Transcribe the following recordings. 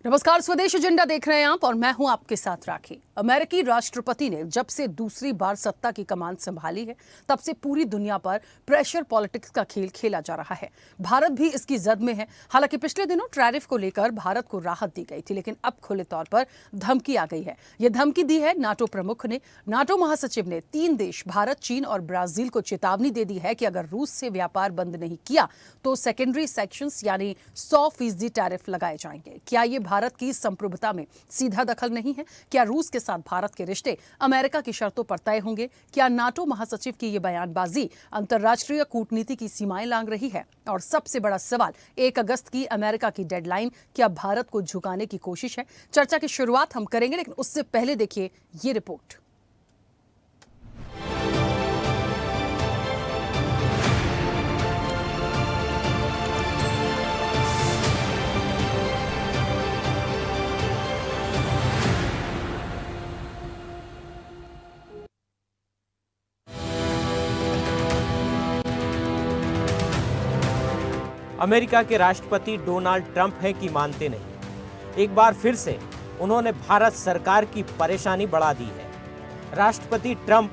नमस्कार, स्वदेश एजेंडा देख रहे हैं आप और मैं हूं आपके साथ राखी। अमेरिकी राष्ट्रपति ने जब से दूसरी बार सत्ता की कमान संभाली है तब से पूरी दुनिया पर प्रेशर पॉलिटिक्स का खेल खेला जा रहा है। भारत भी इसकी जद में है। हालांकि पिछले दिनों टैरिफ को लेकर भारत को राहत दी गई थी, लेकिन अब खुले तौर पर धमकी आ गई है। यह धमकी दी है नाटो प्रमुख ने। नाटो महासचिव ने 3 देश भारत, चीन और ब्राजील को चेतावनी दे दी है कि अगर रूस से व्यापार बंद नहीं किया तो सेकेंडरी सेक्शंस यानी 100% टैरिफ लगाए जाएंगे। क्या ये भारत की संप्रभुता में सीधा दखल नहीं है? क्या रूस के साथ भारत के रिश्ते अमेरिका की शर्तों पर तय होंगे? क्या नाटो महासचिव की ये बयानबाजी अंतर्राष्ट्रीय कूटनीति की सीमाएं लांघ रही है? और सबसे बड़ा सवाल, 1 अगस्त की अमेरिका की डेडलाइन क्या भारत को झुकाने की कोशिश है? चर्चा की शुरुआत हम करेंगे, लेकिन उससे पहले देखिए ये रिपोर्ट। अमेरिका के राष्ट्रपति डोनाल्ड ट्रंप हैं कि मानते नहीं। एक बार फिर से उन्होंने भारत सरकार की परेशानी बढ़ा दी है। राष्ट्रपति ट्रंप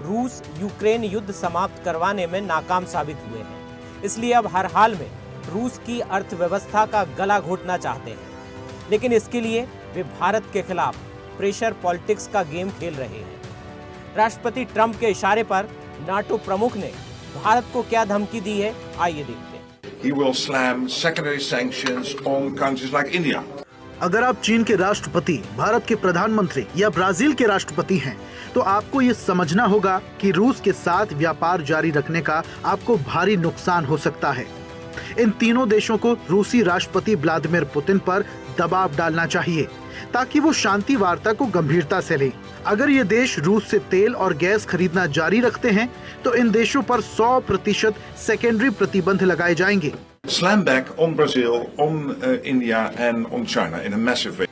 रूस यूक्रेन युद्ध समाप्त करवाने में नाकाम साबित हुए हैं, इसलिए अब हर हाल में रूस की अर्थव्यवस्था का गला घोटना चाहते हैं। लेकिन इसके लिए वे भारत के खिलाफ प्रेशर पॉलिटिक्स का गेम खेल रहे हैं। राष्ट्रपति ट्रंप के इशारे पर नाटो प्रमुख ने भारत को क्या धमकी दी है, आइए देखते हैं। He will slam secondary sanctions on countries like India. अगर आप चीन के राष्ट्रपति, भारत के प्रधानमंत्री या ब्राजील के राष्ट्रपति हैं, तो आपको ये समझना होगा कि रूस के साथ व्यापार जारी रखने का आपको भारी नुकसान हो सकता है। इन तीनों देशों को रूसी राष्ट्रपति व्लादिमीर पुतिन पर दबाव डालना चाहिए ताकि वो शांति वार्ता को गंभीरता से लें। अगर ये देश रूस से तेल और गैस खरीदना जारी रखते हैं तो इन देशों पर 100% सेकेंडरी प्रतिबंध लगाए जाएंगे। Slam back on Brazil, on India and on China in a massive way.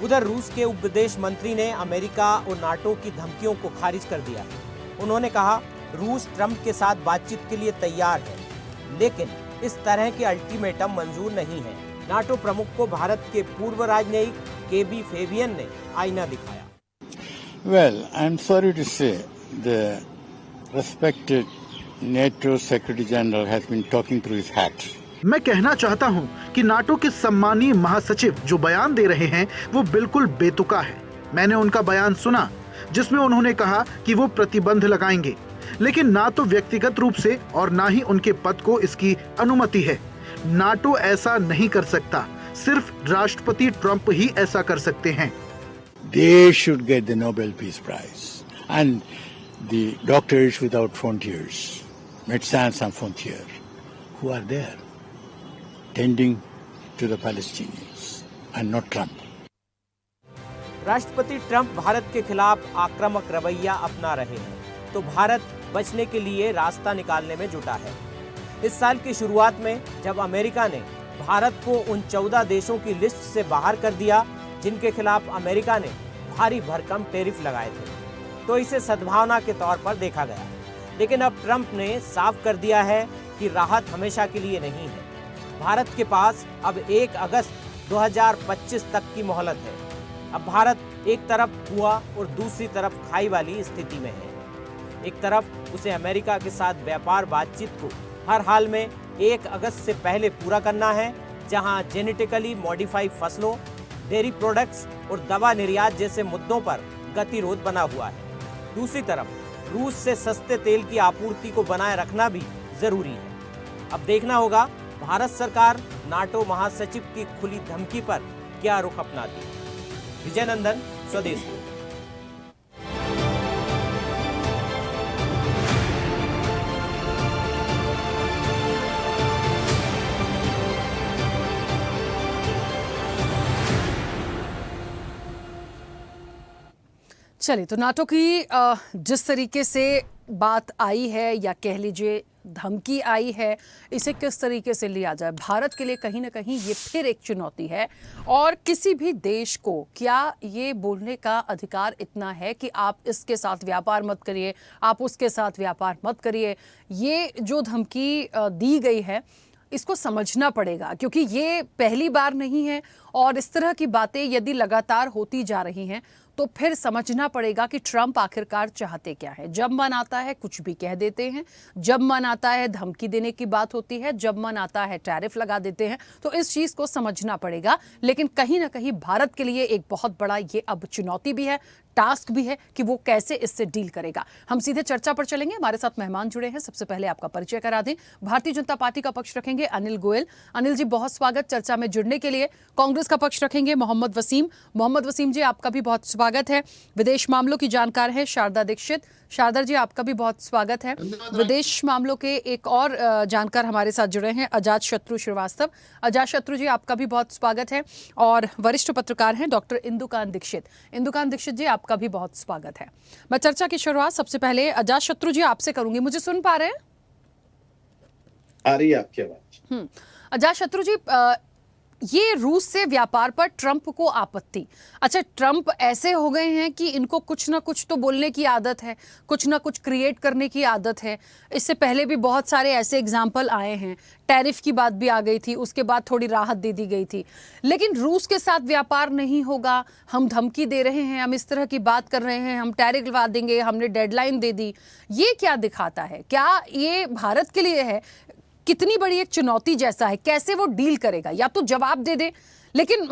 उधर रूस के उप विदेश मंत्री ने अमेरिका और नाटो की धमकियों को खारिज कर दिया। उन्होंने कहा, रूस ट्रंप के साथ बातचीत के लिए तैयार है, लेकिन इस तरह के अल्टीमेटम मंजूर नहीं है। नाटो प्रमुख को भारत के पूर्व राजनयिक केबी फेबियन ने आईना दिखाया। Well, I'm sorry to say the respected NATO Secretary General has been talking through his hat. मैं कहना चाहता हूं कि नाटो के सम्मानीय महासचिव जो बयान दे रहे हैं वो बिल्कुल बेतुका है। मैंने उनका बयान सुना जिसमें उन्होंने कहा कि वो प्रतिबंध लगाएंगे, लेकिन ना तो व्यक्तिगत रूप से और ना ही उनके पद को इसकी अनुमति है। नाटो ऐसा नहीं कर सकता, सिर्फ राष्ट्रपति ट्रंप ही ऐसा कर सकते हैं। They should get the Nobel Peace Prize and the Doctors Without Frontiers, Médecins Sans Frontières, who are there tending to the Palestinians and not Trump. राष्ट्रपति ट्रंप भारत के खिलाफ आक्रामक रवैया अपना रहे हैं, तो भारत बचने के लिए रास्ता निकालने में जुटा है। इस साल की शुरुआत में जब अमेरिका ने भारत को उन 14 देशों की लिस्ट से बाहर कर दिया जिनके खिलाफ अमेरिका ने भारी भरकम टैरिफ लगाए थे, तो इसे सद्भावना के तौर पर देखा गया। लेकिन अब ट्रंप ने साफ कर दिया है कि राहत हमेशा के लिए नहीं है। भारत के पास अब 1 अगस्त 2025 तक की मोहलत है। अब भारत एक तरफ कुआं और दूसरी तरफ खाई वाली स्थिति में है। एक तरफ उसे अमेरिका के साथ व्यापार बातचीत को हर हाल में 1 अगस्त से पहले पूरा करना है, जहां जेनेटिकली मॉडिफाइड फसलों, डेयरी प्रोडक्ट्स और दवा निर्यात जैसे मुद्दों पर गतिरोध बना हुआ है। दूसरी तरफ रूस से सस्ते तेल की आपूर्ति को बनाए रखना भी जरूरी है। अब देखना होगा भारत सरकार नाटो महासचिव की खुली धमकी पर क्या रुख अपनाती है। विजय नंदन, स्वदेश। चलिए, तो नाटो की जिस तरीके से बात आई है या कह लीजिए धमकी आई है, इसे किस तरीके से लिया जाए, भारत के लिए कहीं ना कहीं ये फिर एक चुनौती है। और किसी भी देश को क्या ये बोलने का अधिकार इतना है कि आप इसके साथ व्यापार मत करिए, आप उसके साथ व्यापार मत करिए? ये जो धमकी दी गई है इसको समझना पड़ेगा, क्योंकि ये पहली बार नहीं है और इस तरह की बातें यदि लगातार होती जा रही हैं तो फिर समझना पड़ेगा कि ट्रंप आखिरकार चाहते क्या है। जब मन आता है कुछ भी कह देते हैं, जब मन आता है धमकी देने की बात होती है, जब मन आता है टैरिफ लगा देते हैं। तो इस चीज को समझना पड़ेगा। लेकिन कहीं ना कहीं भारत के लिए एक बहुत बड़ा ये अब चुनौती भी है, टास्क भी है कि वो कैसे इससे डील करेगा। हम सीधे चर्चा पर चलेंगे। हमारे साथ मेहमान जुड़े हैं। सबसे पहले आपका परिचय करा दें। भारतीय जनता पार्टी का पक्ष रखेंगे अनिल गोयल। अनिल जी, बहुत स्वागत चर्चा में जुड़ने के लिए। कांग्रेस का पक्ष रखेंगे मोहम्मद वसीम। मोहम्मद वसीम जी, आपका भी बहुत स्वागत है। विदेश मामलों की जानकार है शारदा दीक्षित। शारदा जी, आपका भी बहुत स्वागत है। विदेश मामलों के एक और जानकार हमारे साथ जुड़े हैं अजात शत्रु श्रीवास्तव। अजात शत्रु जी, आपका भी बहुत स्वागत है। और वरिष्ठ पत्रकार हैं डॉक्टर इंदुकांत दीक्षित। इंदुकांत दीक्षित जी, आपका भी बहुत स्वागत है। मैं चर्चा की शुरुआत सबसे पहले अजात शत्रु जी आपसे करूंगी। मुझे सुन पा रहे हैं? आ रही है आपकी आवाज? अजात शत्रु जी, ये रूस से व्यापार पर ट्रंप को आपत्ति। अच्छा, ट्रंप ऐसे हो गए हैं कि इनको कुछ ना कुछ तो बोलने की आदत है, कुछ ना कुछ क्रिएट करने की आदत है। इससे पहले भी बहुत सारे ऐसे एग्जाम्पल आए हैं। टैरिफ की बात भी आ गई थी, उसके बाद थोड़ी राहत दे दी गई थी। लेकिन रूस के साथ व्यापार नहीं होगा, हम धमकी दे रहे हैं, हम इस तरह की बात कर रहे हैं, हम टैरिफ लगा देंगे, हमने डेडलाइन दे दी। ये क्या दिखाता है? क्या ये भारत के लिए है कितनी बड़ी एक चुनौती जैसा है? कैसे वो डील करेगा? या तो जवाब दे दे, लेकिन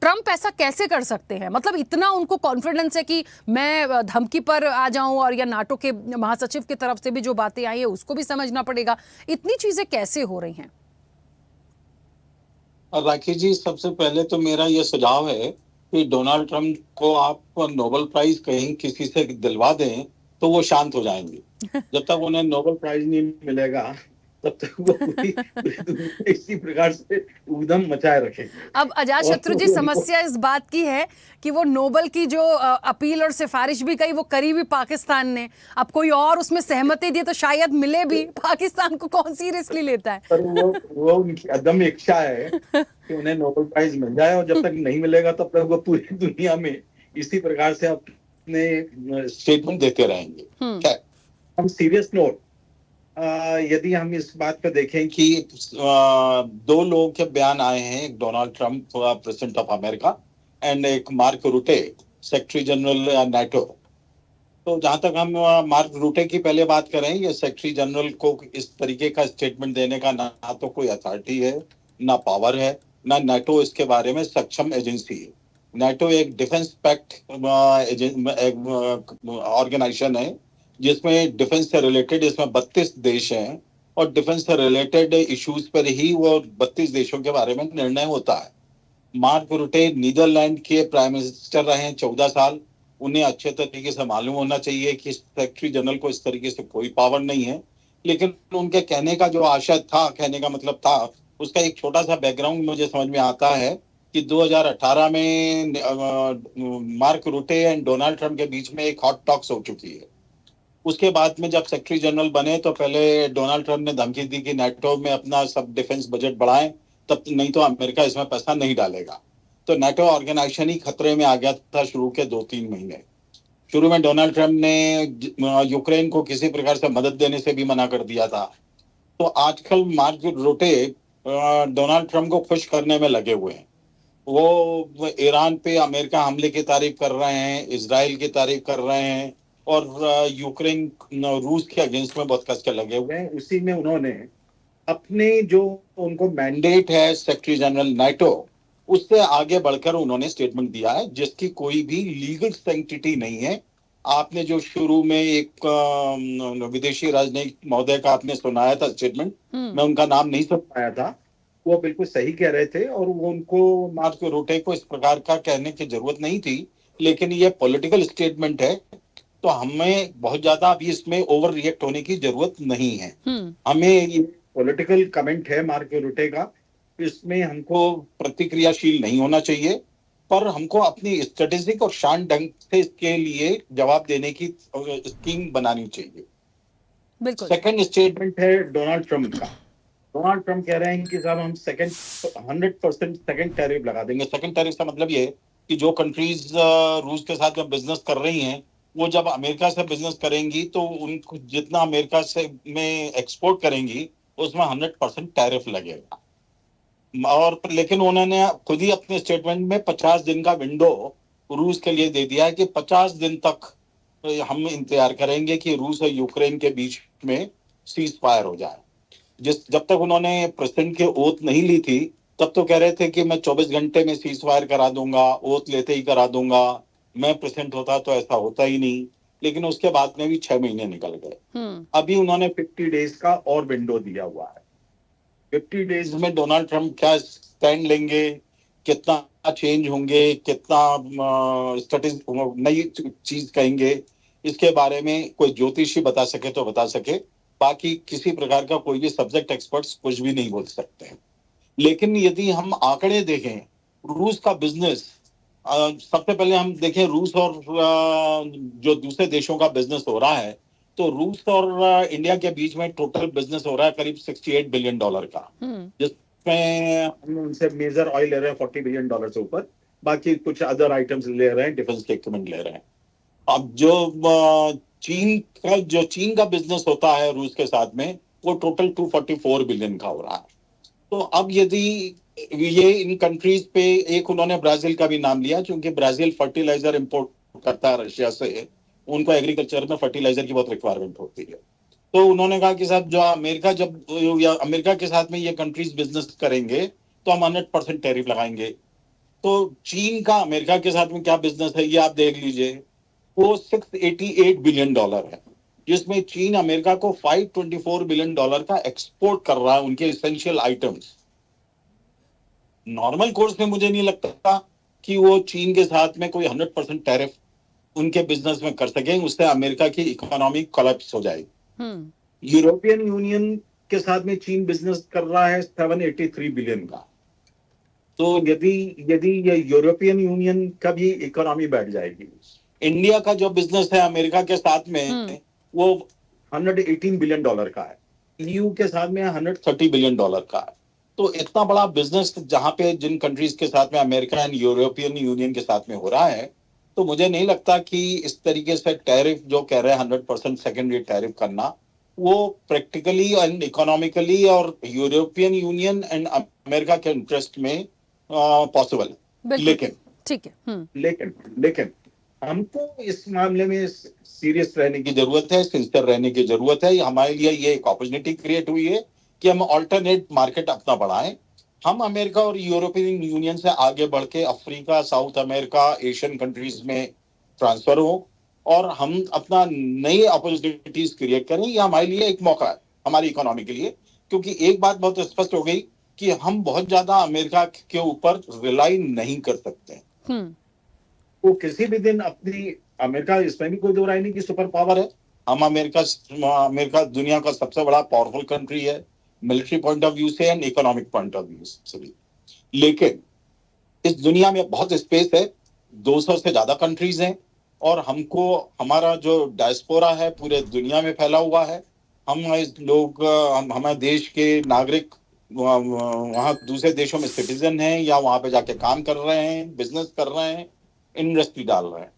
ट्रंप ऐसा कैसे कर सकते हैं? मतलब इतना उनको कॉन्फिडेंस है कि मैं धमकी पर आ जाऊं, और या नाटो के महासचिव की तरफ से भी जो बातें आई है उसको भी समझना पड़ेगा। इतनी चीजें कैसे हो रही हैं? राखी जी, सबसे पहले तो मेरा यह सुझाव है कि डोनाल्ड ट्रंप को आप नोबेल प्राइज कहीं किसी से दिलवा दें तो वो शांत हो जाएंगे। जब तक उन्हें नोबेल प्राइज नहीं मिलेगा तब तक वो पूरी दुनिया में इसी प्रकार से उधम मचाए रखेंगे। अब अजात शत्रु जी, समस्या इस बात की है कि वो नोबेल की जो अपील और सिफारिश भी कही, वो करी भी पाकिस्तान ने। अब कोई और उसमें सहमति दी तो शायद मिले भी। पाकिस्तान को कौन सीरियसली लेता है? पर वो उनकी अदम्य इच्छा है कि उन्हें नोबेल प्राइज मिल जाए, और जब तक नहीं मिलेगा तब तक वो पूरी दुनिया में इसी प्रकार से अपने स्टेटमेंट देते रहेंगे। हम सीरियस नोट, यदि हम इस बात पे देखें कि दो लोगों के बयान आए हैं, एक Donald Trump president of America and एक Mark Rutte secretary general NATO. तो जहां तक हम मार्क रूटे की पहले बात करें, ये सेक्रेटरी जनरल को इस तरीके का स्टेटमेंट देने का ना तो कोई अथॉरिटी है, ना पावर है, ना नाटो इसके बारे में सक्षम एजेंसी है। नाटो एक डिफेंस पैक्ट ऑर्गेनाइजेशन है जिसमें डिफेंस से रिलेटेड इसमें 32 देश हैं, और डिफेंस से रिलेटेड इश्यूज पर ही वो 32 देशों के बारे में निर्णय होता है। मार्क रूटे नीदरलैंड के प्राइम मिनिस्टर रहे हैं 14 साल। उन्हें अच्छे तरीके से मालूम होना चाहिए कि सेक्रेटरी जनरल को इस तरीके से कोई पावर नहीं है, लेकिन उनके कहने का जो आशय था, कहने का मतलब था, उसका एक छोटा सा बैकग्राउंड मुझे समझ में आता है कि 2018 में मार्क रूटे एंड डोनाल्ड ट्रंप के बीच में एक हॉट टॉक्स हो चुकी है। उसके बाद में जब सेक्रेटरी जनरल बने तो पहले डोनाल्ड ट्रंप ने धमकी दी कि नाटो में अपना सब डिफेंस बजट बढ़ाएं, तब नहीं तो अमेरिका इसमें पैसा नहीं डालेगा। तो नाटो ऑर्गेनाइजेशन ही खतरे में आ गया था शुरू के 2-3 महीने। शुरू में डोनाल्ड ट्रंप ने यूक्रेन को किसी प्रकार से मदद देने से भी मना कर दिया था। तो आजकल मार्क रूटे डोनाल्ड ट्रंप को खुश करने में लगे हुए हैं। वो ईरान पे अमेरिका हमले की तारीफ कर रहे हैं, इजराइल की तारीफ कर रहे हैं, और यूक्रेन रूस के अगेंस्ट में बहुत कस के लगे हुए हैं। उसी में उन्होंने अपने जो उनको मैंडेट है सेक्रेटरी जनरल नाटो, उससे आगे बढ़कर उन्होंने स्टेटमेंट दिया है जिसकी कोई भी लीगल सेंटिटी नहीं है। आपने जो शुरू में एक विदेशी राजनयिक महोदय का आपने सुनाया था स्टेटमेंट, मैं उनका नाम नहीं सुन पाया था, वो बिल्कुल सही कह रहे थे, और वो उनको मार्क रूटे को इस प्रकार का कहने की जरूरत नहीं थी। लेकिन ये पॉलिटिकल स्टेटमेंट है, तो हमें बहुत ज्यादा अभी इसमें ओवर रिएक्ट होने की जरूरत नहीं है। हमें ये पॉलिटिकल कमेंट है मार्क रूटे का, इसमें हमको प्रतिक्रियाशील नहीं होना चाहिए, पर हमको अपनी स्ट्रेटेजिक और शांत ढंग से इसके लिए जवाब देने की स्कीम बनानी चाहिए। बिल्कुल। सेकंड स्टेटमेंट है डोनाल्ड ट्रंप का। डोनाल्ड ट्रंप कह रहे हैं कि साहब हम 100% सेकंड टैरिफ लगा देंगे। सेकंड टैरिफ का मतलब ये है कि जो कंट्रीज रूस के साथ में बिजनेस कर रही हैं, वो जब अमेरिका से बिजनेस करेंगी तो उनको जितना अमेरिका से में एक्सपोर्ट करेंगी उसमें 100% टैरिफ लगेगा। और लेकिन उन्होंने खुद ही अपने स्टेटमेंट में 50 दिन का विंडो रूस के लिए दे दिया है कि 50 दिन तक हम इंतजार करेंगे कि रूस और यूक्रेन के बीच में सीज फायर हो जाए। जब तक उन्होंने प्रेसिडेंट की ओथ नहीं ली थी तब तो कह रहे थे कि मैं 24 घंटे में सीज फायर करा दूंगा, ओथ लेते ही करा दूंगा। मैं प्रेसिडेंट होता तो ऐसा होता ही नहीं, लेकिन उसके बाद में भी 6 महीने निकल गए। अभी उन्होंने 50 डेज का और विंडो दिया हुआ है। 50 डेज में डोनाल्ड ट्रंप क्या स्टैंड लेंगे, कितना चेंज होंगे, कितना नई चीज कहेंगे, इसके बारे में कोई ज्योतिषी बता सके तो बता सके, बाकी किसी प्रकार का कोई भी सब्जेक्ट एक्सपर्ट्स कुछ भी नहीं बोल सकते हैं। लेकिन यदि हम आंकड़े देखें रूस का बिजनेस, सबसे पहले हम देखें रूस और जो दूसरे देशों का बिजनेस हो रहा है, तो रूस और इंडिया के बीच में टोटल बिजनेस हो रहा है करीब $68 बिलियन का, जिसमें हम उनसे मेजर ऑयल ले रहे हैं $40 बिलियन से ऊपर, बाकी कुछ अदर आइटम्स ले रहे हैं, डिफेंस के इक्विपमेंट ले रहे हैं। अब जो चीन का बिजनेस होता है रूस के साथ में, वो टोटल 244 बिलियन का हो रहा है। तो अब यदि ये इन कंट्रीज पे, एक उन्होंने ब्राजील का भी नाम लिया क्योंकि ब्राजील फर्टिलाइजर इंपोर्ट करता है रशिया से, उनको एग्रीकल्चर में फर्टिलाइजर की बहुत रिक्वायरमेंट होती है। तो उन्होंने कहा कि साहब जो अमेरिका के साथ में ये कंट्रीज बिजनेस करेंगे तो हम 100% टैरिफ लगाएंगे। तो चीन का अमेरिका के साथ में क्या बिजनेस है ये आप देख लीजिए, वो $688 बिलियन है, जिसमें चीन अमेरिका को $524 बिलियन का एक्सपोर्ट कर रहा है उनके एसेंशियल आइटम्स। नॉर्मल कोर्स में मुझे नहीं लगता कि वो चीन के साथ में कोई 100% टैरिफ उनके बिजनेस में कर सकें, उससे अमेरिका की इकोनॉमी कोलैप्स हो जाएगी। यूरोपियन यूनियन के साथ में चीन बिजनेस कर रहा है 783 बिलियन का। तो यदि ये यूरोपियन यूनियन का भी इकोनॉमी बैठ जाएगी। इंडिया का जो बिजनेस है अमेरिका के साथ में वो $118 बिलियन का है, ईयू के साथ में $130 बिलियन का है। तो इतना बड़ा बिजनेस जहां पे जिन कंट्रीज के साथ में अमेरिका एंड यूरोपियन यूनियन के साथ में हो रहा है, तो मुझे नहीं लगता कि इस तरीके से टैरिफ जो कह रहे हैं 100% सेकेंडरी टैरिफ करना, वो प्रैक्टिकली एंड इकोनॉमिकली और यूरोपियन यूनियन एंड अमेरिका के इंटरेस्ट में पॉसिबल है। लेकिन ठीक है, लेकिन हमको इस मामले में सीरियस रहने की जरूरत है, सिंसियर रहने की जरूरत है। हमारे लिए ये एक अपॉर्चुनिटी क्रिएट हुई है कि हम अल्टरनेट मार्केट अपना बढ़ाएं। हम अमेरिका और यूरोपियन यूनियन से आगे बढ़ के Africa, south America, Asian countries में ट्रांसफर हो और हम अपना नई अपॉर्चुनिटीज क्रिएट करें। ये हमारे लिए एक मौका है हमारी इकोनॉमी के लिए, क्योंकि एक बात बहुत स्पष्ट हो गई कि हम बहुत ज्यादा अमेरिका के ऊपर रिलाई नहीं कर सकते। वो किसी भी दिन अपनी, अमेरिका इसमें भी कोई दो राय नहीं कि सुपर पावर है। हम अमेरिका दुनिया का सबसे बड़ा पावरफुल कंट्री है, मिलिट्री पॉइंट ऑफ व्यू से and economic point of view से भी। लेकिन इस दुनिया में बहुत स्पेस है, 200 से ज्यादा कंट्रीज हैं और हमको, हमारा जो डायस्पोरा है पूरे दुनिया में फैला हुआ है। हमारे देश के नागरिक वहां दूसरे देशों में सिटीजन हैं या वहां पे जाके काम कर रहे हैं, बिजनेस कर रहे हैं, इंडस्ट्री डाल रहे हैं।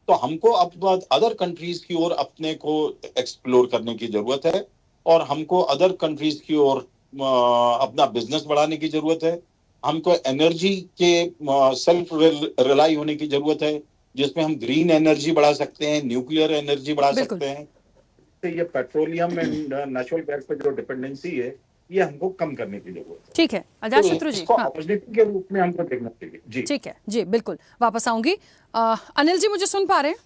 तो हमको अब अदर कंट्रीज की ओर अपने को एक्सप्लोर करने की जरूरत है और हमको अदर कंट्रीज की ओर अपना बिजनेस बढ़ाने की जरूरत है। हमको एनर्जी के सेल्फ रिलाई होने की जरूरत है, जिसमें हम ग्रीन एनर्जी बढ़ा सकते हैं, न्यूक्लियर एनर्जी बढ़ा सकते हैं। तो ये पेट्रोलियम एंड नेचुरल गैस पर जो डिपेंडेंसी है, ये हमको कम करने की जरूरत है। ठीक है अजातशत्रु जी, अपॉर्चुनिटी के रूप में हमको देखना चाहिए। जी ठीक है जी, बिल्कुल वापस आऊंगी। अनिल जी मुझे सुन पा रहे हैं?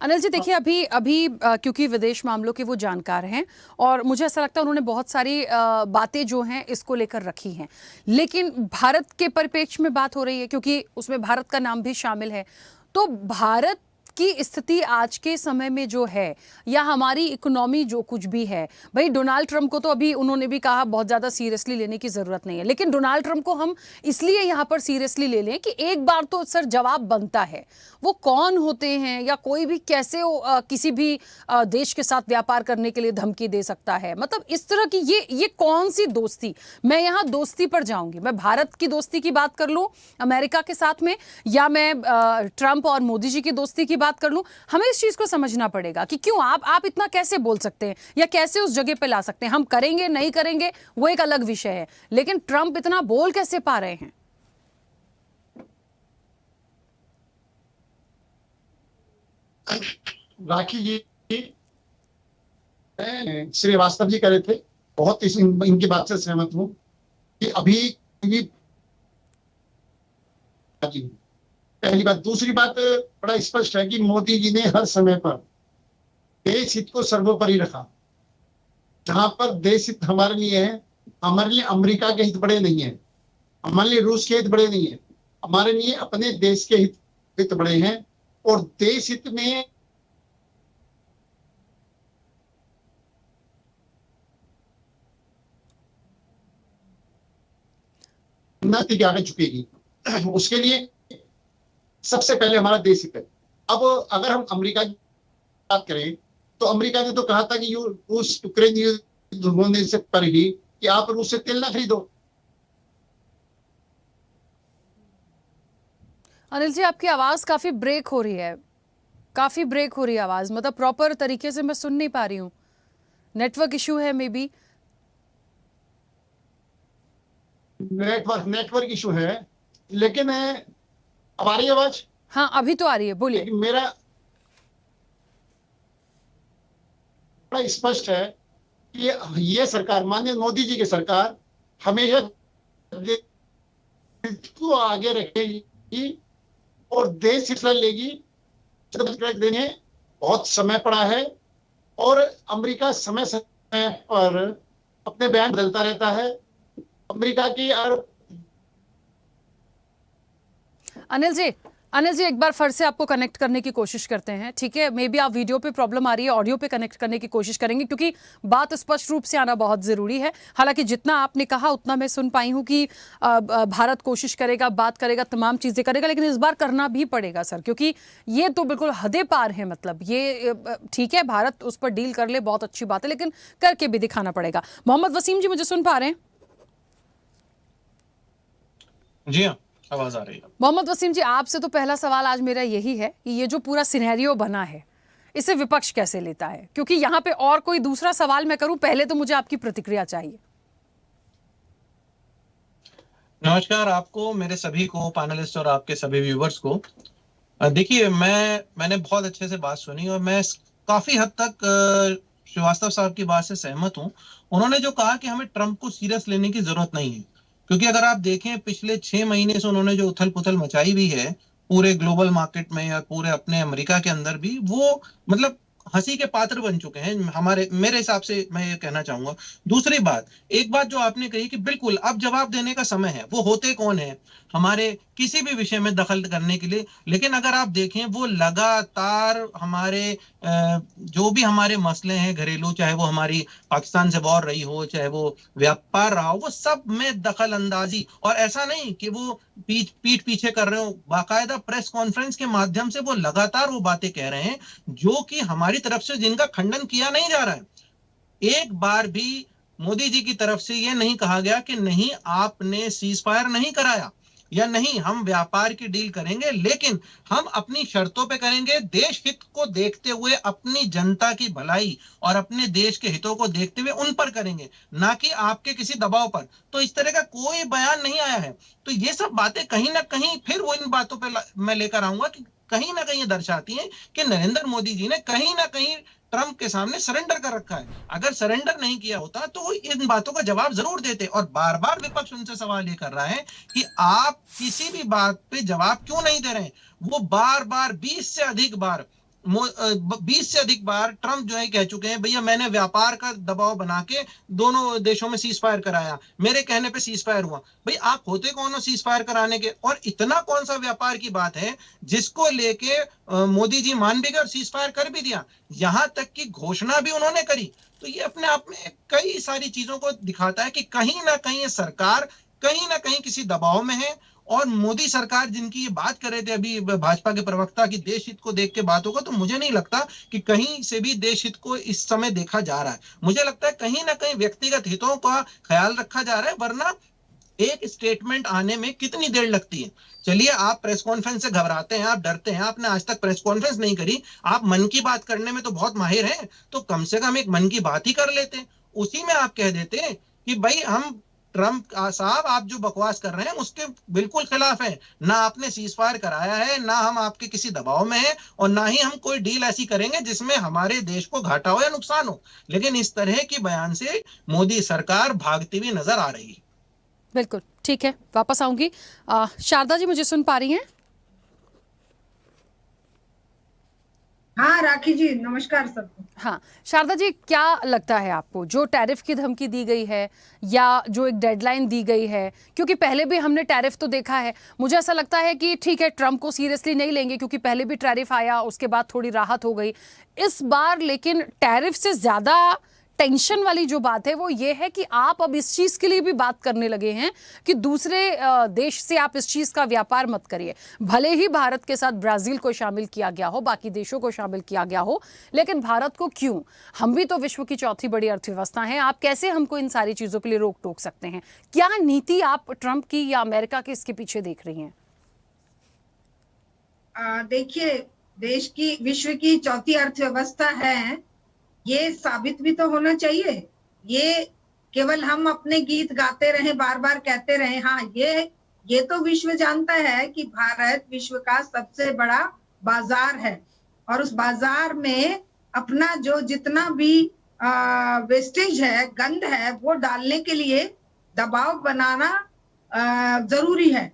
अनिल जी देखिए, अभी क्योंकि विदेश मामलों के वो जानकार हैं और मुझे ऐसा लगता है उन्होंने बहुत सारी बातें जो हैं इसको लेकर रखी हैं, लेकिन भारत के परिप्रेक्ष्य में बात हो रही है क्योंकि उसमें भारत का नाम भी शामिल है। तो भारत की स्थिति आज के समय में जो है या हमारी इकोनॉमी जो कुछ भी है, भाई डोनाल्ड ट्रंप को तो अभी उन्होंने भी कहा बहुत ज़्यादा सीरियसली लेने की ज़रूरत नहीं है, लेकिन डोनाल्ड ट्रंप को हम इसलिए यहाँ पर सीरियसली ले लें कि एक बार तो सर जवाब बनता है। वो कौन होते हैं या कोई भी कैसे किसी भी देश के साथ व्यापार करने के लिए धमकी दे सकता है? मतलब इस तरह की ये कौन सी दोस्ती? मैं यहाँ दोस्ती पर जाऊंगी, मैं भारत की दोस्ती की बात कर लूँ अमेरिका के साथ में, या मैं ट्रंप और मोदी जी की दोस्ती की बात बात कर लूं, हमें इस चीज को समझना पड़ेगा कि क्यों आप इतना कैसे बोल सकते हैं या कैसे उस जगह पे ला सकते हैं। हम करेंगे नहीं करेंगे वो एक अलग विषय है, लेकिन ट्रंप इतना बोल कैसे पा रहे हैं? राखी जी श्रीवास्तव जी कह रहे थे, बहुत इनकी बात से सहमत हूं कि अभी पहली बात। दूसरी बात बड़ा स्पष्ट है कि मोदी जी ने हर समय पर देश हित को सर्वोपरि रखा। जहां पर देश हित हमारे लिए है, हमारे लिए अमेरिका के हित बड़े नहीं है, हमारे लिए रूस के हित बड़े नहीं है, हमारे लिए अपने देश के हित बड़े हैं। और देश हित में उन्नति के आगे झुकेगी, उसके लिए सबसे पहले हमारा देश हित है। अब अगर हम अमेरिका की बात करें तो अमेरिका ने तो कहा था कि रूस यूक्रेन युद्ध होने से पर ही कि आप रूस से तेल ना खरीदो। अनिल जी, आपकी आवाज काफी ब्रेक हो रही है, काफी ब्रेक हो रही है आवाज, मतलब प्रॉपर तरीके से मैं सुन नहीं पा रही हूँ। नेटवर्क इशू है मे बी? नेटवर्क इशू है, लेकिन अब आ रही है आवाज? हाँ अभी तो आ रही है, बोलिए। लेकिन मेरा बड़ा स्पष्ट है कि ये सरकार, माननीय मोदी जी की सरकार, हमेशा को आगे रखेगी और देश हिस्सा लेगी। देने बहुत समय पड़ा है और अमेरिका समय समय पर अपने बयान बदलता रहता है। अमेरिका की और अनिल जी एक बार फिर से आपको कनेक्ट करने की कोशिश करते हैं, ठीक है? मे बी आप वीडियो पे प्रॉब्लम आ रही है, ऑडियो पे कनेक्ट करने की कोशिश करेंगे क्योंकि बात स्पष्ट रूप से आना बहुत ज़रूरी है। हालांकि जितना आपने कहा उतना मैं सुन पाई हूँ कि भारत कोशिश करेगा, बात करेगा, तमाम चीज़ें करेगा, लेकिन इस बार करना भी पड़ेगा सर, क्योंकि ये तो बिल्कुल हदे पार है। मतलब ये ठीक है भारत उस पर डील कर ले, बहुत अच्छी बात है, लेकिन करके भी दिखाना पड़ेगा। मोहम्मद वसीम जी, मुझे सुन पा रहे हैं? जी हाँ, आवाज आ रही है। मोहम्मद वसीम जी, आपसे तो पहला सवाल आज मेरा यही है कि ये जो पूरा सिनेरियो बना है इसे विपक्ष कैसे लेता है? क्योंकि यहाँ पे और कोई दूसरा सवाल मैं करूं, पहले तो मुझे आपकी प्रतिक्रिया चाहिए। नमस्कार आपको, मेरे सभी को पैनलिस्ट और आपके सभी व्यूवर्स को। देखिए, मैंने बहुत अच्छे से बात सुनी और मैं काफी हद तक श्रीवास्तव साहब की बात से सहमत हूं। उन्होंने जो कहा कि हमें ट्रंप को सीरियस लेने की जरूरत नहीं है, क्योंकि अगर आप देखें पिछले 6 महीने से उन्होंने जो उथल पुथल मचाई हुई है पूरे ग्लोबल मार्केट में या पूरे अपने अमेरिका के अंदर भी, वो मतलब हंसी के पात्र बन चुके हैं मेरे हिसाब से, मैं ये कहना चाहूंगा। दूसरी बात, एक बात जो आपने कही कि बिल्कुल अब जवाब देने का समय है। वो होते कौन है हमारे किसी भी विषय में दखल करने के लिए? लेकिन अगर आप देखें वो लगातार हमारे जो भी हमारे मसले हैं घरेलू, चाहे वो हमारी पाकिस्तान से वॉर रही हो, चाहे वो व्यापार रहा हो, वो सब में दखल अंदाजी। और ऐसा नहीं कि वो पीठ पीछे कर रहे हो, बाकायदा प्रेस कॉन्फ्रेंस के माध्यम से वो लगातार वो बातें कह रहे हैं जो कि हमारी तरफ से जिनका खंडन किया नहीं जा रहा है। एक बार भी मोदी जी की तरफ से यह नहीं कहा गया कि नहीं आपने सीज फायर नहीं कराया या नहीं हम व्यापार की डील करेंगे, लेकिन हम अपनी शर्तों पे करेंगे, देश हित को देखते हुए, अपनी जनता की भलाई और अपने देश के हितों को देखते हुए उन पर करेंगे, ना कि आपके किसी दबाव पर। तो इस तरह का कोई बयान नहीं आया है। तो ये सब बातें कहीं ना कहीं फिर वो इन बातों पे मैं लेकर आऊंगा कि कहीं ना कहीं ये दर्शाती हैं कि नरेंद्र मोदी जी ने कहीं ना कहीं ट्रंप के सामने सरेंडर कर रखा है। अगर सरेंडर नहीं किया होता तो वो इन बातों का जवाब जरूर देते। और बार बार विपक्ष उनसे सवाल ये कर रहा है कि आप किसी भी बात पे जवाब क्यों नहीं दे रहे हैं। वो बार बार 20 से अधिक बार ट्रंप जो है कह चुके हैं, भैया मैंने व्यापार का दबाव बना के दोनों देशों में सीज फायर कराया, मेरे कहने पे सीज फायर हुआ। भाई आप होते कौन हो सीज फायर कराने के? और इतना कौन सा व्यापार की बात है जिसको लेके मोदी जी मान भी गए और सीज फायर कर भी दिया, यहां तक की घोषणा भी उन्होंने करी। तो ये अपने आप में कई सारी चीजों को दिखाता है कि कहीं ना कहीं ये सरकार कहीं ना कहीं किसी दबाव में है। और मोदी सरकार जिनकी ये बात कर रहे थे अभी भाजपा के प्रवक्ता की देश हित को देख के बात होगा, तो मुझे नहीं लगता कि कहीं से भी देश हित को इस समय देखा जा रहा है। मुझे लगता है कहीं ना कहीं व्यक्तिगत हितों का ख्याल रखा जा रहा है, वरना एक स्टेटमेंट आने में कितनी देर लगती है? चलिए, आप प्रेस कॉन्फ्रेंस से घबराते हैं, आप डरते हैं, आपने आज तक प्रेस कॉन्फ्रेंस नहीं करी, आप मन की बात करने में तो बहुत माहिर हैं, तो कम से कम एक मन की बात ही कर लेते। उसी में आप कह देते कि भाई हम ट्रंप साहब आप जो बकवास कर रहे हैं उसके बिल्कुल खिलाफ है, ना आपने सीज फायर कराया है, ना हम आपके किसी दबाव में हैं, और ना ही हम कोई डील ऐसी करेंगे जिसमें हमारे देश को घाटा हो या नुकसान हो। लेकिन इस तरह की बयान से मोदी सरकार भागती हुई नजर आ रही है। बिल्कुल ठीक है, वापस आऊंगी। शारदा जी मुझे सुन पा रही हैं? हाँ राखी जी, नमस्कार सबको। हाँ शारदा जी, क्या लगता है आपको जो टैरिफ की धमकी दी गई है या जो एक डेडलाइन दी गई है, क्योंकि पहले भी हमने टैरिफ तो देखा है, मुझे ऐसा लगता है कि ठीक है ट्रंप को सीरियसली नहीं लेंगे क्योंकि पहले भी टैरिफ आया, उसके बाद थोड़ी राहत हो गई इस बार, लेकिन टैरिफ से ज्यादा टेंशन वाली जो बात है वो ये है कि आप अब इस चीज के लिए भी बात करने लगे हैं कि दूसरे देश से आप इस चीज का व्यापार मत करिए। भले ही भारत के साथ ब्राजील को शामिल किया गया हो, बाकी देशों को शामिल किया गया हो, लेकिन भारत को क्यों? हम भी तो विश्व की चौथी बड़ी अर्थव्यवस्था हैं। आप कैसे हमको इन सारी चीजों के लिए रोक टोक सकते हैं? क्या नीति आप ट्रंप की या अमेरिका की इसके पीछे देख रही हैं? देखिए, देश की विश्व की चौथी अर्थव्यवस्था है, ये साबित भी तो होना चाहिए। ये केवल हम अपने गीत गाते रहे, बार बार कहते रहे, हाँ ये तो विश्व जानता है कि भारत विश्व का सबसे बड़ा बाजार है, और उस बाजार में अपना जो जितना भी वेस्टेज है, गंध है, वो डालने के लिए दबाव बनाना जरूरी है।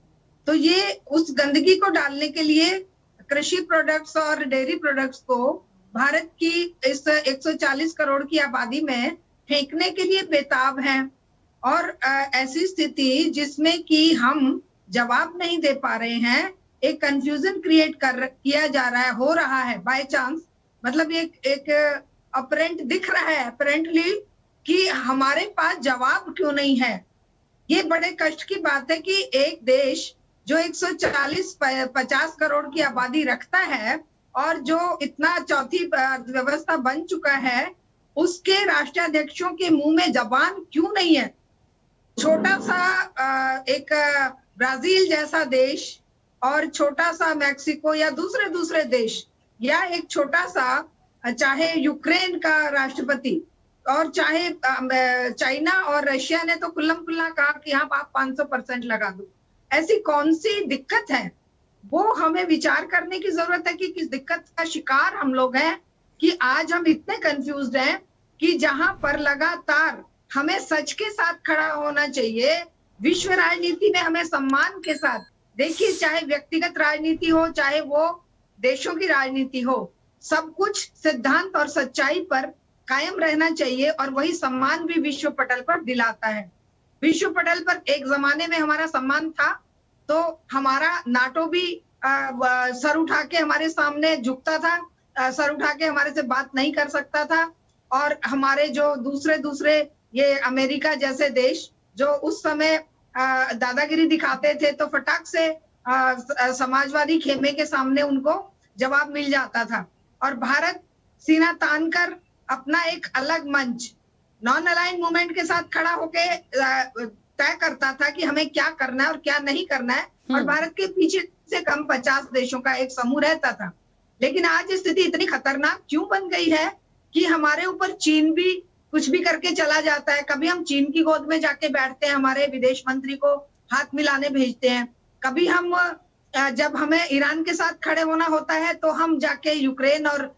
तो ये उस गंदगी को डालने के लिए कृषि प्रोडक्ट्स और डेयरी प्रोडक्ट्स को भारत की इस 140 करोड़ की आबादी में फेंकने के लिए बेताब हैं, और ऐसी स्थिति जिसमें कि हम जवाब नहीं दे पा रहे हैं, एक कंफ्यूजन क्रिएट किया जा रहा है, हो रहा है बाय चांस, मतलब एक अपरेंट दिख रहा है अपरेंटली कि हमारे पास जवाब क्यों नहीं है। ये बड़े कष्ट की बात है कि एक देश जो 140-50 करोड़ की आबादी रखता है और जो इतना चौथी व्यवस्था बन चुका है, उसके राष्ट्राध्यक्षों के मुंह में जबान क्यों नहीं है? छोटा सा एक ब्राजील जैसा देश और छोटा सा मैक्सिको या दूसरे देश, या एक छोटा सा चाहे यूक्रेन का राष्ट्रपति और चाहे चाइना और रशिया ने तो कुल्लम कुल्ला कहा कि हाँ आप 500% लगा दो। ऐसी कौन सी दिक्कत है, वो हमें विचार करने की जरूरत है कि किस दिक्कत का शिकार हम लोग हैं कि आज हम इतने कंफ्यूज्ड हैं कि जहां पर लगातार हमें सच के साथ खड़ा होना चाहिए, विश्व राजनीति में हमें सम्मान के साथ, देखिए चाहे व्यक्तिगत राजनीति हो चाहे वो देशों की राजनीति हो, सब कुछ सिद्धांत और सच्चाई पर कायम रहना चाहिए, और वही सम्मान भी विश्व पटल पर दिलाता है। विश्व पटल पर एक जमाने में हमारा सम्मान था, तो हमारा नाटो भी सर उठा के हमारे सामने झुकता था, सर उठा के हमारे से बात नहीं कर सकता था, और हमारे जो दूसरे ये अमेरिका जैसे देश जो उस समय दादागिरी दिखाते थे, तो फटाक से समाजवादी खेमे के सामने उनको जवाब मिल जाता था, और भारत सीना तान कर अपना एक अलग मंच नॉन अलाइन मूवमेंट के साथ खड़ा होके तय करता था कि हमें क्या करना है और क्या नहीं करना है, और भारत के पीछे से कम 50 देशों का एक समूह रहता था। लेकिन आज स्थिति इतनी खतरनाक क्यों बन गई है कि हमारे ऊपर चीन भी कुछ भी करके चला जाता है। कभी हम चीन की गोद में जाके बैठते हैं, हमारे विदेश मंत्री को हाथ मिलाने भेजते हैं, कभी हम जब हमें ईरान के साथ खड़े होना होता है तो हम जाके यूक्रेन और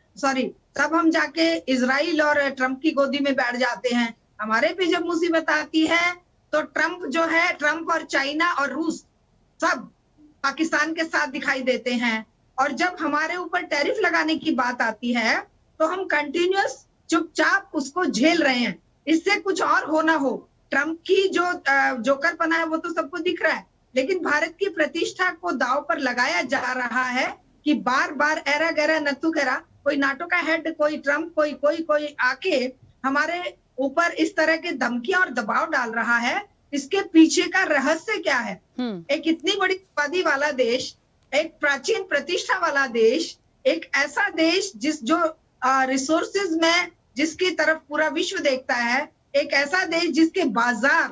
तब हम जाके इजराइल और ट्रंप की गोदी में बैठ जाते हैं। हमारे पे जब मुसीबत आती है तो ट्रंप जो है, ट्रंप और चाइना और रूस सब पाकिस्तान के साथ दिखाई देते हैं, और जब हमारे ऊपर टैरिफ लगाने की बात आती है तो हम कंटिन्यूअस चुपचाप उसको झेल रहे हैं। इससे कुछ और हो ना हो, ट्रंप की जो जोकरपना है वो तो सबको दिख रहा है, लेकिन भारत की प्रतिष्ठा को दांव पर लगाया जा रहा है कि बार बार एरा गैरा नत्थु गैरा, कोई नाटो का हेड, कोई ट्रंप, कोई आके हमारे ऊपर इस तरह के धमकियां और दबाव डाल रहा है। इसके पीछे का रहस्य क्या है? एक इतनी बड़ी आबादी वाला देश, एक प्राचीन प्रतिष्ठा वाला देश, एक ऐसा देश जो रिसोर्सेज में जिसकी तरफ पूरा विश्व देखता है, एक ऐसा देश जिसके बाजार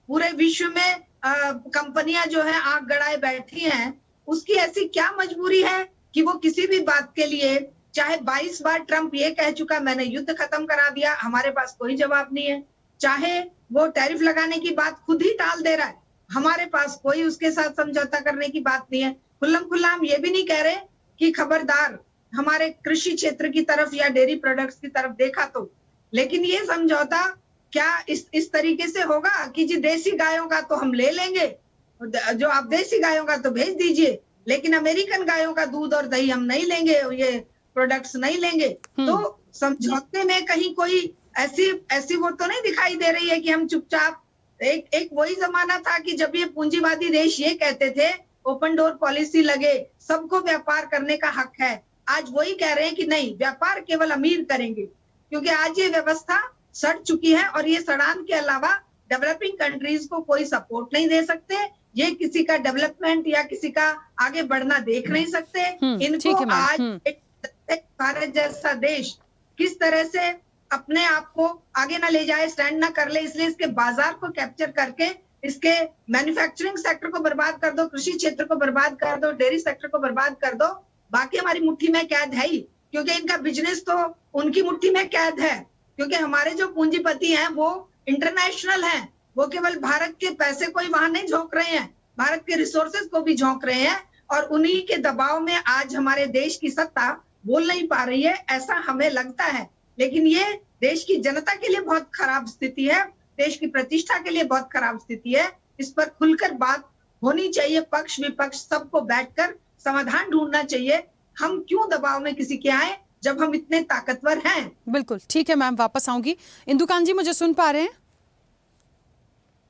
पूरे विश्व में कंपनियां जो है आंख गड़ाए बैठी हैं, उसकी ऐसी क्या मजबूरी है कि वो किसी भी बात के लिए, चाहे 22 बार ट्रंप ये कह चुका मैंने युद्ध खत्म करा दिया, हमारे पास कोई जवाब नहीं है, चाहे वो टैरिफ लगाने की बात खुद ही टाल दे रहा है, हमारे पास कोई उसके साथ समझौता करने की बात नहीं है। खुल्लम खुल्ला हम ये भी नहीं कह रहे कि खबरदार हमारे कृषि क्षेत्र की तरफ या डेयरी प्रोडक्ट्स की तरफ देखा तो, लेकिन ये समझौता क्या इस तरीके से होगा कि जी देसी गायों का तो हम ले लेंगे, जो आप देसी गायों का तो भेज दीजिए, लेकिन अमेरिकन गायों का दूध और दही हम नहीं लेंगे, ये प्रोडक्ट्स नहीं लेंगे। तो समझौते में कहीं कोई ऐसी वो तो नहीं दिखाई दे रही है कि हम चुपचाप, एक वही जमाना था कि जब ये पूंजीवादी देश ये कहते थे ओपन डोर पॉलिसी लगे, सबको व्यापार करने का हक है, आज वही कह रहे हैं कि नहीं, व्यापार केवल अमीर करेंगे, क्योंकि आज ये व्यवस्था सड़ चुकी है और ये सड़ान के अलावा डेवलपिंग कंट्रीज को कोई सपोर्ट नहीं दे सकते, ये किसी का डेवलपमेंट या किसी का आगे बढ़ना देख नहीं सकते। इनको आज एक भारत जैसा देश किस तरह से अपने आप को आगे ना ले जाए, स्टैंड ना कर ले, इसलिए इसके बाजार को कैप्चर करके इसके मैन्युफैक्चरिंग सेक्टर को बर्बाद कर दो, कृषि क्षेत्र को बर्बाद कर दो, डेयरी सेक्टर को बर्बाद कर दो, बाकी हमारी मुट्ठी में कैद है ही, क्योंकि इनका बिजनेस तो उनकी मुट्ठी में कैद है, क्योंकि हमारे जो पूंजीपति हैं वो इंटरनेशनल हैं, वो केवल भारत के पैसे को ही वहां नहीं झोंक रहे हैं, भारत के रिसोर्सेज को भी झोंक रहे हैं, और उन्हीं के दबाव में आज हमारे देश की सत्ता बोल नहीं पा रही है, ऐसा हमें लगता है। लेकिन ये देश की जनता के लिए बहुत खराब स्थिति है, देश की प्रतिष्ठा के लिए बहुत खराब स्थिति है, इस पर खुलकर बात होनी चाहिए, पक्ष विपक्ष सबको बैठकर समाधान ढूंढना चाहिए। हम क्यों दबाव में किसी के आए जब हम इतने ताकतवर हैं? बिल्कुल ठीक है मैम, वापस आऊंगी। इंदुकांत जी मुझे सुन पा रहे हैं?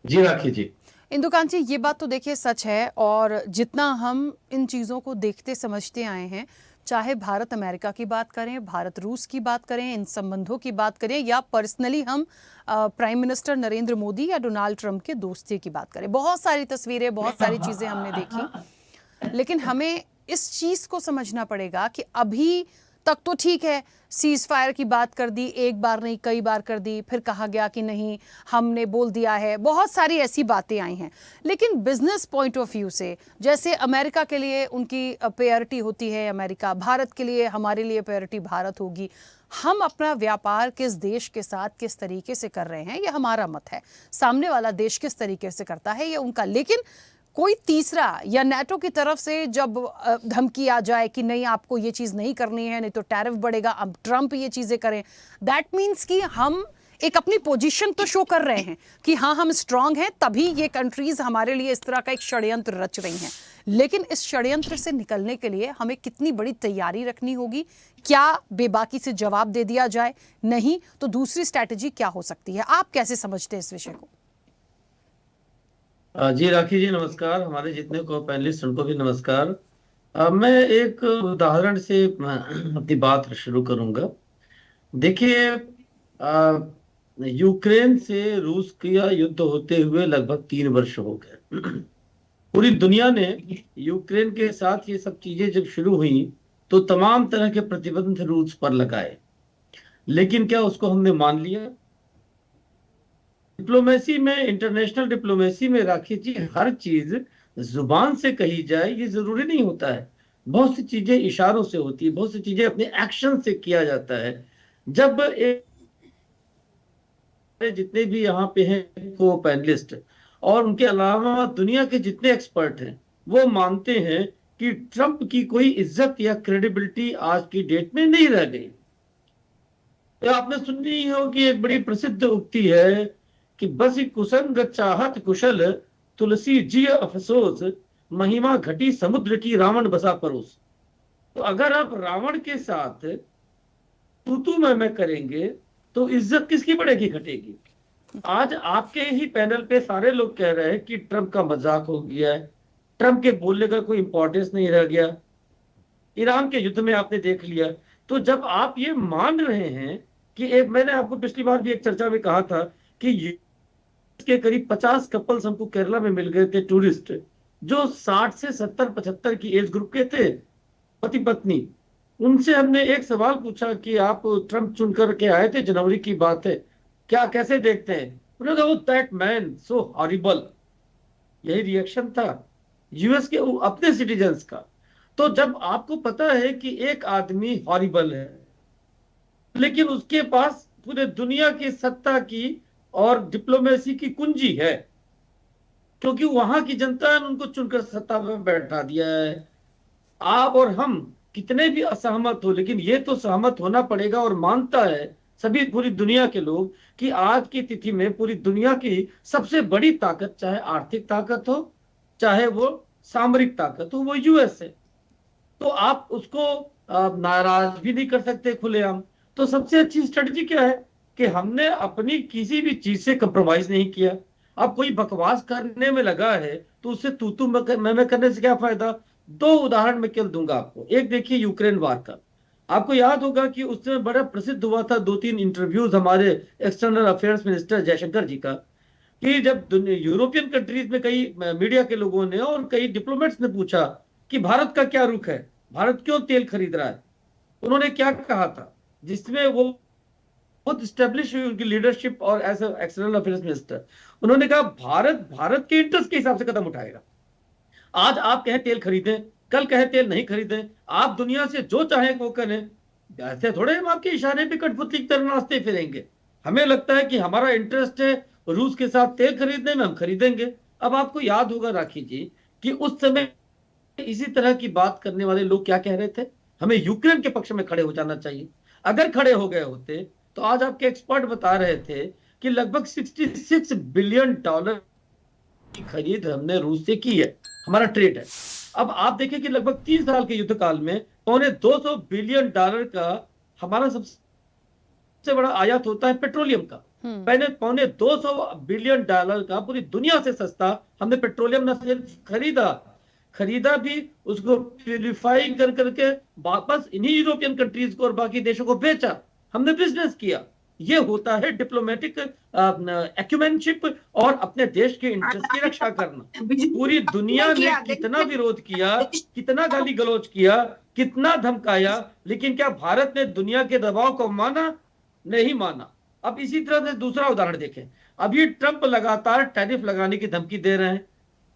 जी राखी जी। इंदुकांत जी, ये बात तो देखिए सच है, और जितना हम इन चीज़ों को देखते समझते आए हैं, चाहे भारत अमेरिका की बात करें, भारत रूस की बात करें, इन संबंधों की बात करें, या पर्सनली हम प्राइम मिनिस्टर नरेंद्र मोदी या डोनाल्ड ट्रंप के दोस्ती की बात करें, बहुत सारी तस्वीरें, बहुत सारी चीज़ें हमने देखी, लेकिन हमें इस चीज़ को समझना पड़ेगा कि अभी तक तो ठीक है, सीज फायर की बात कर दी, एक बार नहीं कई बार कर दी, फिर कहा गया कि नहीं हमने बोल दिया है, बहुत सारी ऐसी बातें आई हैं, लेकिन बिजनेस पॉइंट ऑफ व्यू से, जैसे अमेरिका के लिए उनकी प्रायोरिटी होती है अमेरिका, भारत के लिए, हमारे लिए प्रायोरिटी भारत होगी, हम अपना व्यापार किस देश के साथ किस तरीके से कर रहे हैं ये हमारा मत है, सामने वाला देश किस तरीके से करता है ये उनका, लेकिन कोई तीसरा या नेटो की तरफ से जब धमकी आ जाए कि नहीं आपको ये चीज़ नहीं करनी है, नहीं तो टैरिफ बढ़ेगा, अब ट्रंप ये चीज़ें करें, दैट मीन्स कि हम एक अपनी पोजीशन तो शो कर रहे हैं कि हाँ हम स्ट्रांग हैं, तभी ये कंट्रीज हमारे लिए इस तरह का एक षड्यंत्र रच रही हैं। लेकिन इस षड्यंत्र से निकलने के लिए हमें कितनी बड़ी तैयारी रखनी होगी, क्या बेबाकी से जवाब दे दिया जाए, नहीं तो दूसरी स्ट्रैटेजी क्या हो सकती है, आप कैसे समझते हैं इस विषय को? जी राखी जी नमस्कार, हमारे जितने को पैनलिस्ट उनको भी नमस्कार। मैं एक उदाहरण से अपनी बात शुरू करूंगा। देखिए, यूक्रेन से रूस का युद्ध होते हुए लगभग 3 वर्ष हो गए। पूरी दुनिया ने यूक्रेन के साथ ये सब चीजें जब शुरू हुई तो तमाम तरह के प्रतिबंध रूस पर लगाए, लेकिन क्या उसको हमने मान लिया? डिप्लोमेसी में, इंटरनेशनल डिप्लोमेसी में राखी जी, हर चीज जुबान से कही जाए ये जरूरी नहीं होता है, बहुत सी चीजें इशारों से होती है, बहुत सी चीजें अपने एक्शन से किया जाता है। जब जितने भी यहाँ पे हैं को पैनलिस्ट और उनके अलावा दुनिया के जितने एक्सपर्ट हैं वो मानते हैं कि ट्रंप की कोई इज्जत या क्रेडिबिलिटी आज की डेट में नहीं रह गई। तो आपने सुनी हो कि एक बड़ी प्रसिद्ध उक्ति है कि बसी कुसंग चाहत कुशल तुलसी जी अफसोस महिमा घटी समुद्र की रावण बसा परोस। तो अगर आप रावण के साथ तू मैं करेंगे तो इज्जत किसकी बढ़ेगी, घटेगी? आज आपके ही पैनल पे सारे लोग कह रहे हैं कि ट्रंप का मजाक हो गया है, ट्रंप के बोलने का कोई इंपॉर्टेंस नहीं रह गया, ईरान के युद्ध में आपने देख लिया। तो जब आप ये मान रहे हैं कि मैंने आपको पिछली बार भी एक चर्चा में कहा था कि के करीब 50 कपल्स हमको केरला में मिल गए थे, टूरिस्ट, जो 60 से 70-75 की एज ग्रुप के थे, पति पत्नी। उनसे हमने एक सवाल पूछा कि आप ट्रंप चुन करके आए थे, जनवरी की बात है, क्या कैसे देखते हैं? उन्होंने कहा दैट मैन सो हॉरिबल। यही रिएक्शन था यूएस के अपने सिटीजन्स का। तो जब आपको पता है कि एक आदमी हॉरिबल है, लेकिन उसके पास पूरे दुनिया की सत्ता की और डिप्लोमेसी की कुंजी है, क्योंकि वहां की जनता ने उनको चुनकर सत्ता में बैठा दिया है। आप और हम कितने भी असहमत हो, लेकिन ये तो सहमत होना पड़ेगा, और मानता है सभी पूरी दुनिया के लोग कि आज की तिथि में पूरी दुनिया की सबसे बड़ी ताकत, चाहे आर्थिक ताकत हो चाहे वो सामरिक ताकत हो, वो यूएस है। तो आप उसको नाराज भी नहीं कर सकते खुलेआम। तो सबसे अच्छी स्ट्रेटजी क्या है कि हमने अपनी किसी भी चीज से कंप्रोमाइज नहीं किया। अब कोई बकवास करने में लगा है तो उससे तू मैं करने से क्या फायदा। दो उदाहरण मैं केवल दूंगा आपको। एक देखिए यूक्रेन वार का, आपको याद होगा कि उस समय बड़ा प्रसिद्ध हुआ था 2-3 इंटरव्यूज हमारे एक्सटर्नल अफेयर्स मिनिस्टर जयशंकर जी का, कि जब यूरोपियन कंट्रीज में कई मीडिया के लोगों ने और कई डिप्लोमेट्स ने पूछा कि भारत का क्या रुख है, भारत क्यों तेल खरीद रहा है, उन्होंने क्या कहा था, जिसमें वो बहुत स्टैब्लिश हुई उनकी लीडरशिप और एज एक्सटर्नल अफेयर्स मिनिस्टर, उन्होंने कहा भारत के इंटरेस्ट के हिसाब से कदम उठाएगा। आज आप कहें तेल खरीदें, कल कहें तेल नहीं खरीदें, आप दुनिया से जो चाहें वो करें, ऐसे थोड़े हम आपके इशारे पे कठपुतली की तरह नाचते फिरेंगे। हमें लगता है कि हमारा इंटरेस्ट है रूस के साथ तेल खरीदने में, हम खरीदेंगे। अब आपको याद होगा राखी जी कि उस समय इसी तरह की बात करने वाले लोग क्या कह रहे थे, हमें यूक्रेन के पक्ष में खड़े हो जाना चाहिए। अगर खड़े हो गए होते तो आज आपके एक्सपर्ट बता रहे थे कि लगभग $66 बिलियन की खरीद हमने रूस से की है, हमारा ट्रेड है। अब आप देखें कि लगभग 3 साल के युद्ध काल में $250 बिलियन का हमारा सबसे बड़ा आयात होता है पेट्रोलियम का। पहले $250 बिलियन का पूरी दुनिया से सस्ता हमने पेट्रोलियम न सिर्फ खरीदा भी, उसको प्यूरिफाई कर करके वापस इन्हीं यूरोपियन कंट्रीज को और बाकी देशों को बेचा, हमने बिजनेस किया। ये होता है डिप्लोमेटिक एक्यूमेनशिप और अपने देश के इंटरेस्ट की रक्षा करना। पूरी दुनिया ने कितना विरोध किया, कितना गाली गलौज किया, कितना धमकाया, लेकिन क्या भारत ने दुनिया के दबाव को माना? नहीं माना। अब इसी तरह से दूसरा उदाहरण देखें, अभी ट्रंप लगातार टैरिफ लगाने की धमकी दे रहे हैं,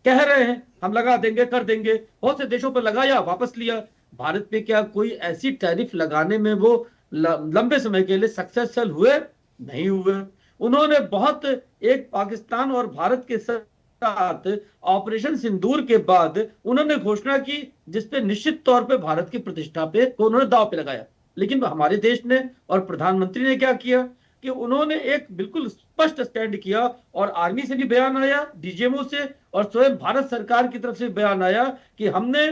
कह रहे हैं हम लगा देंगे, कर देंगे, बहुत से देशों पर लगाया, वापस लिया। भारत पे क्या कोई ऐसी टैरिफ लगाने में वो लंबे समय के लिए सक्सेसफुल हुए? नहीं हुए। उन्होंने बहुत एक पाकिस्तान और भारत के साथ ऑपरेशन सिंदूर के बाद उन्होंने घोषणा की जिसपे निश्चित तौर पे भारत की प्रतिष्ठा पे उन्होंने दांव पे लगाया। लेकिन हमारे देश ने और प्रधानमंत्री ने क्या किया कि उन्होंने एक बिल्कुल स्पष्ट स्टैंड किया, और आर्मी से भी बयान आया, डीजीएमओ से, और स्वयं भारत सरकार की तरफ से बयान आया कि हमने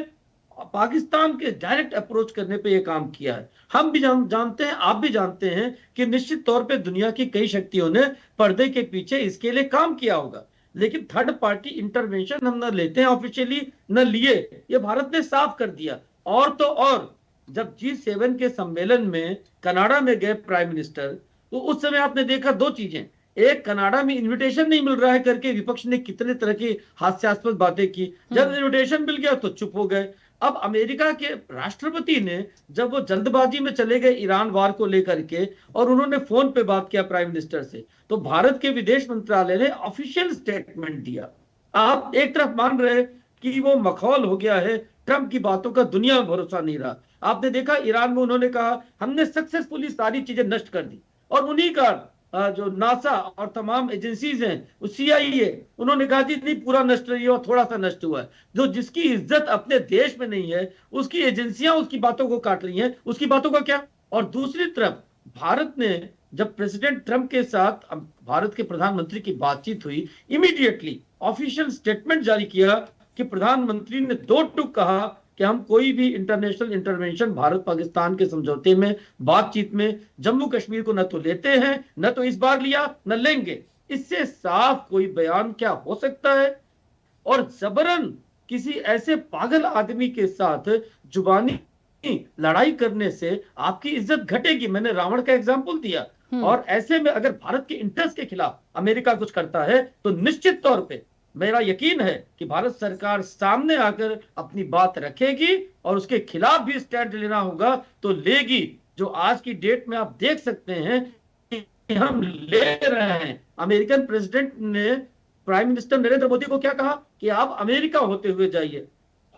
पाकिस्तान के डायरेक्ट अप्रोच करने पे ये काम किया है। हम भी जानते हैं, आप भी जानते हैं कि निश्चित तौर पे दुनिया की कई शक्तियों ने पर्दे के पीछे इसके लिए काम किया होगा, लेकिन थर्ड पार्टी इंटरवेंशन हम न लेते हैं, ऑफिशियली न लिए, ये भारत ने साफ कर दिया। और तो और जब G7 के सम्मेलन में कनाडा में गए प्राइम मिनिस्टर, तो उस समय आपने देखा दो चीजें, एक कनाडा में इनविटेशन नहीं मिल रहा है करके विपक्ष ने कितने तरह की हास्यास्पद बातें की, जब इनविटेशन मिल गया तो चुप हो गए। अब अमेरिका के राष्ट्रपति ने जब वो जल्दबाजी में चले गए ईरान वार को लेकर के, और उन्होंने फोन पे बात किया प्राइम मिनिस्टर से, तो भारत के विदेश मंत्रालय ने ऑफिशियल स्टेटमेंट दिया। आप एक तरफ मान रहे कि वो मखौल हो गया है, ट्रंप की बातों का दुनिया में भरोसा नहीं रहा। आपने देखा ईरान में उन्होंने कहा हमने सक्सेसफुली सारी चीजें नष्ट कर दी, और उन्हीं का जो नासा और तमाम एजेंसीज हैं, CIA, उन्होंने कहा जी नहीं पूरा नष्ट नहीं हुआ, थोड़ा सा नष्ट हुआ है। जो जिसकी इज्जत अपने देश में नहीं है, उसकी एजेंसियां उसकी बातों को काट रही हैं, उसकी बातों का क्या। और दूसरी तरफ भारत ने जब प्रेसिडेंट ट्रंप के साथ भारत के प्रधानमंत्री की बातचीत हुई, इमीडिएटली ऑफिशियल स्टेटमेंट जारी किया कि प्रधानमंत्री ने 2 टूक कहा कि हम कोई भी इंटरनेशनल इंटरवेंशन भारत पाकिस्तान के समझौते में, बातचीत में जम्मू कश्मीर को न तो लेते हैं, न तो इस बार लिया, न लेंगे। इससे साफ कोई बयान क्या हो सकता है। और जबरन किसी ऐसे पागल आदमी के साथ जुबानी लड़ाई करने से आपकी इज्जत घटेगी। मैंने रावण का एग्जाम्पल दिया, और ऐसे में अगर भारत के इंटरेस्ट के खिलाफ अमेरिका कुछ करता है तो निश्चित तौर पे मेरा यकीन है कि भारत सरकार सामने आकर अपनी बात रखेगी, और उसके खिलाफ भी स्टैंड लेना होगा तो लेगी। जो आज की डेट में आप देख सकते हैं कि हम ले रहे हैं। अमेरिकन प्रेसिडेंट ने प्राइम मिनिस्टर नरेंद्र मोदी को क्या कहा कि आप अमेरिका होते हुए जाइए।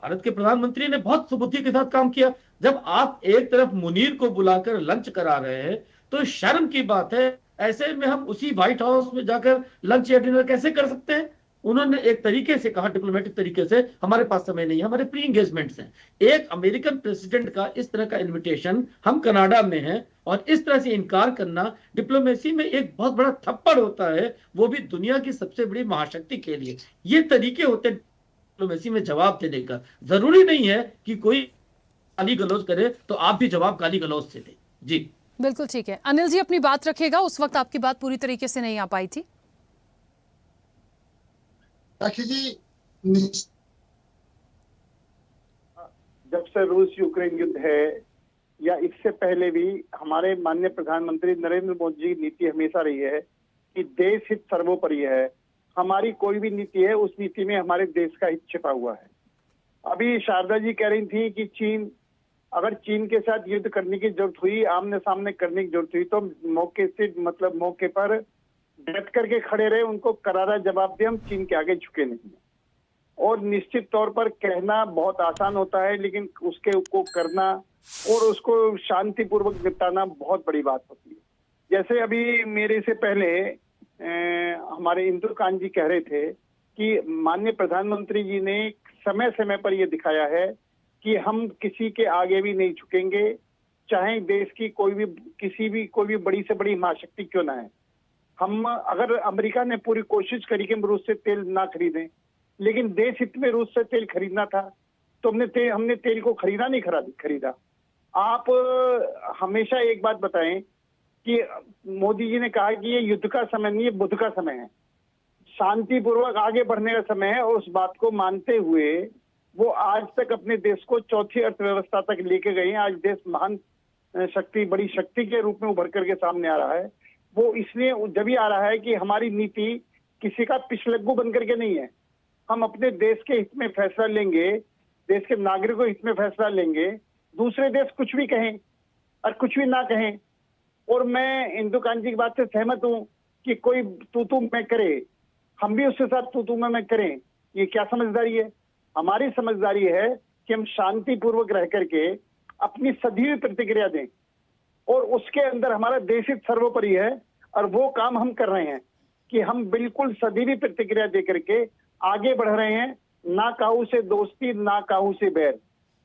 भारत के प्रधानमंत्री ने बहुत सुबुद्धि के साथ काम किया। जब आप एक तरफ मुनीर को बुलाकर लंच करा रहे हैं तो शर्म की बात है, ऐसे में हम उसी व्हाइट हाउस में जाकर लंच या डिनर कैसे कर सकते हैं। उन्होंने एक तरीके से कहा, डिप्लोमेटिक तरीके से, हमारे पास समय नहीं है, हमारे प्री एंगेजमेंट्स हैं। एक अमेरिकन प्रेसिडेंट का इस तरह का इनविटेशन, हम कनाडा में हैं और इस तरह से इनकार करना डिप्लोमेसी में एक बहुत बड़ा थप्पड़ होता है, वो भी दुनिया की सबसे बड़ी महाशक्ति के लिए। ये तरीके होते हैं डिप्लोमेसी में जवाब देने का। जरूरी नहीं है कि कोई गाली गलौज करे तो आप भी जवाब गाली गलौज से दें। जी बिल्कुल ठीक है। अनिल जी अपनी बात रखिएगा, उस वक्त आपकी बात पूरी तरीके से नहीं आ पाई थी। राखी जी, जब से रूस यूक्रेन युद्ध है या इससे पहले भी हमारे माननीय प्रधानमंत्री नरेंद्र मोदी की नीति हमेशा रही है कि देश हित सर्वोपरि है। हमारी कोई भी नीति है, उस नीति में हमारे देश का हित छिपा हुआ है। अभी शारदा जी कह रही थी कि अगर चीन के साथ युद्ध करने की जरूरत हुई, आमने सामने करने की जरूरत हुई, तो मौके पर डट करके खड़े रहे, उनको करारा जवाब दे, हम चीन के आगे झुके नहीं। और निश्चित तौर पर कहना बहुत आसान होता है, लेकिन उसके को करना और उसको शांतिपूर्वक निपटाना बहुत बड़ी बात होती है। जैसे अभी मेरे से पहले हमारे इंदुकांत जी कह रहे थे कि माननीय प्रधानमंत्री जी ने समय समय पर यह दिखाया है कि हम किसी के आगे भी नहीं झुकेंगे, चाहे देश की कोई भी बड़ी से बड़ी महाशक्ति क्यों ना है। हम अगर अमेरिका ने पूरी कोशिश करी कि हम रूस से तेल ना खरीदें, लेकिन देश हित में रूस से तेल खरीदना था, तो हमने तेल को खरीदा नहीं खरीदा। आप हमेशा एक बात बताएं कि मोदी जी ने कहा कि ये युद्ध का समय नहीं, ये बुद्ध का समय है, शांतिपूर्वक आगे बढ़ने का समय है। और उस बात को मानते हुए वो आज तक अपने देश को चौथी अर्थव्यवस्था तक लेके गए हैं। आज देश महान शक्ति, बड़ी शक्ति के रूप में उभर करके सामने आ रहा है। वो इसलिए जब भी आ रहा है कि हमारी नीति किसी का पिछलग्गू बन करके नहीं है। हम अपने देश के हित में फैसला लेंगे, देश के नागरिकों के हित में फैसला लेंगे। दूसरे देश कुछ भी कहें और कुछ भी ना कहें। और मैं इंदुकांत जी की बात से सहमत हूं कि कोई तू मैं करे, हम भी उसके साथ तू मैं करें। ये क्या समझदारी है? हमारी समझदारी है कि हम शांतिपूर्वक रह करके अपनी सदैव प्रतिक्रिया दें, और उसके अंदर हमारा देश हित सर्वोपरि है। और वो काम हम कर रहे हैं कि हम बिल्कुल सदैव प्रतिक्रिया दे करके आगे बढ़ रहे हैं। ना काहू से दोस्ती, ना काहू से बैर।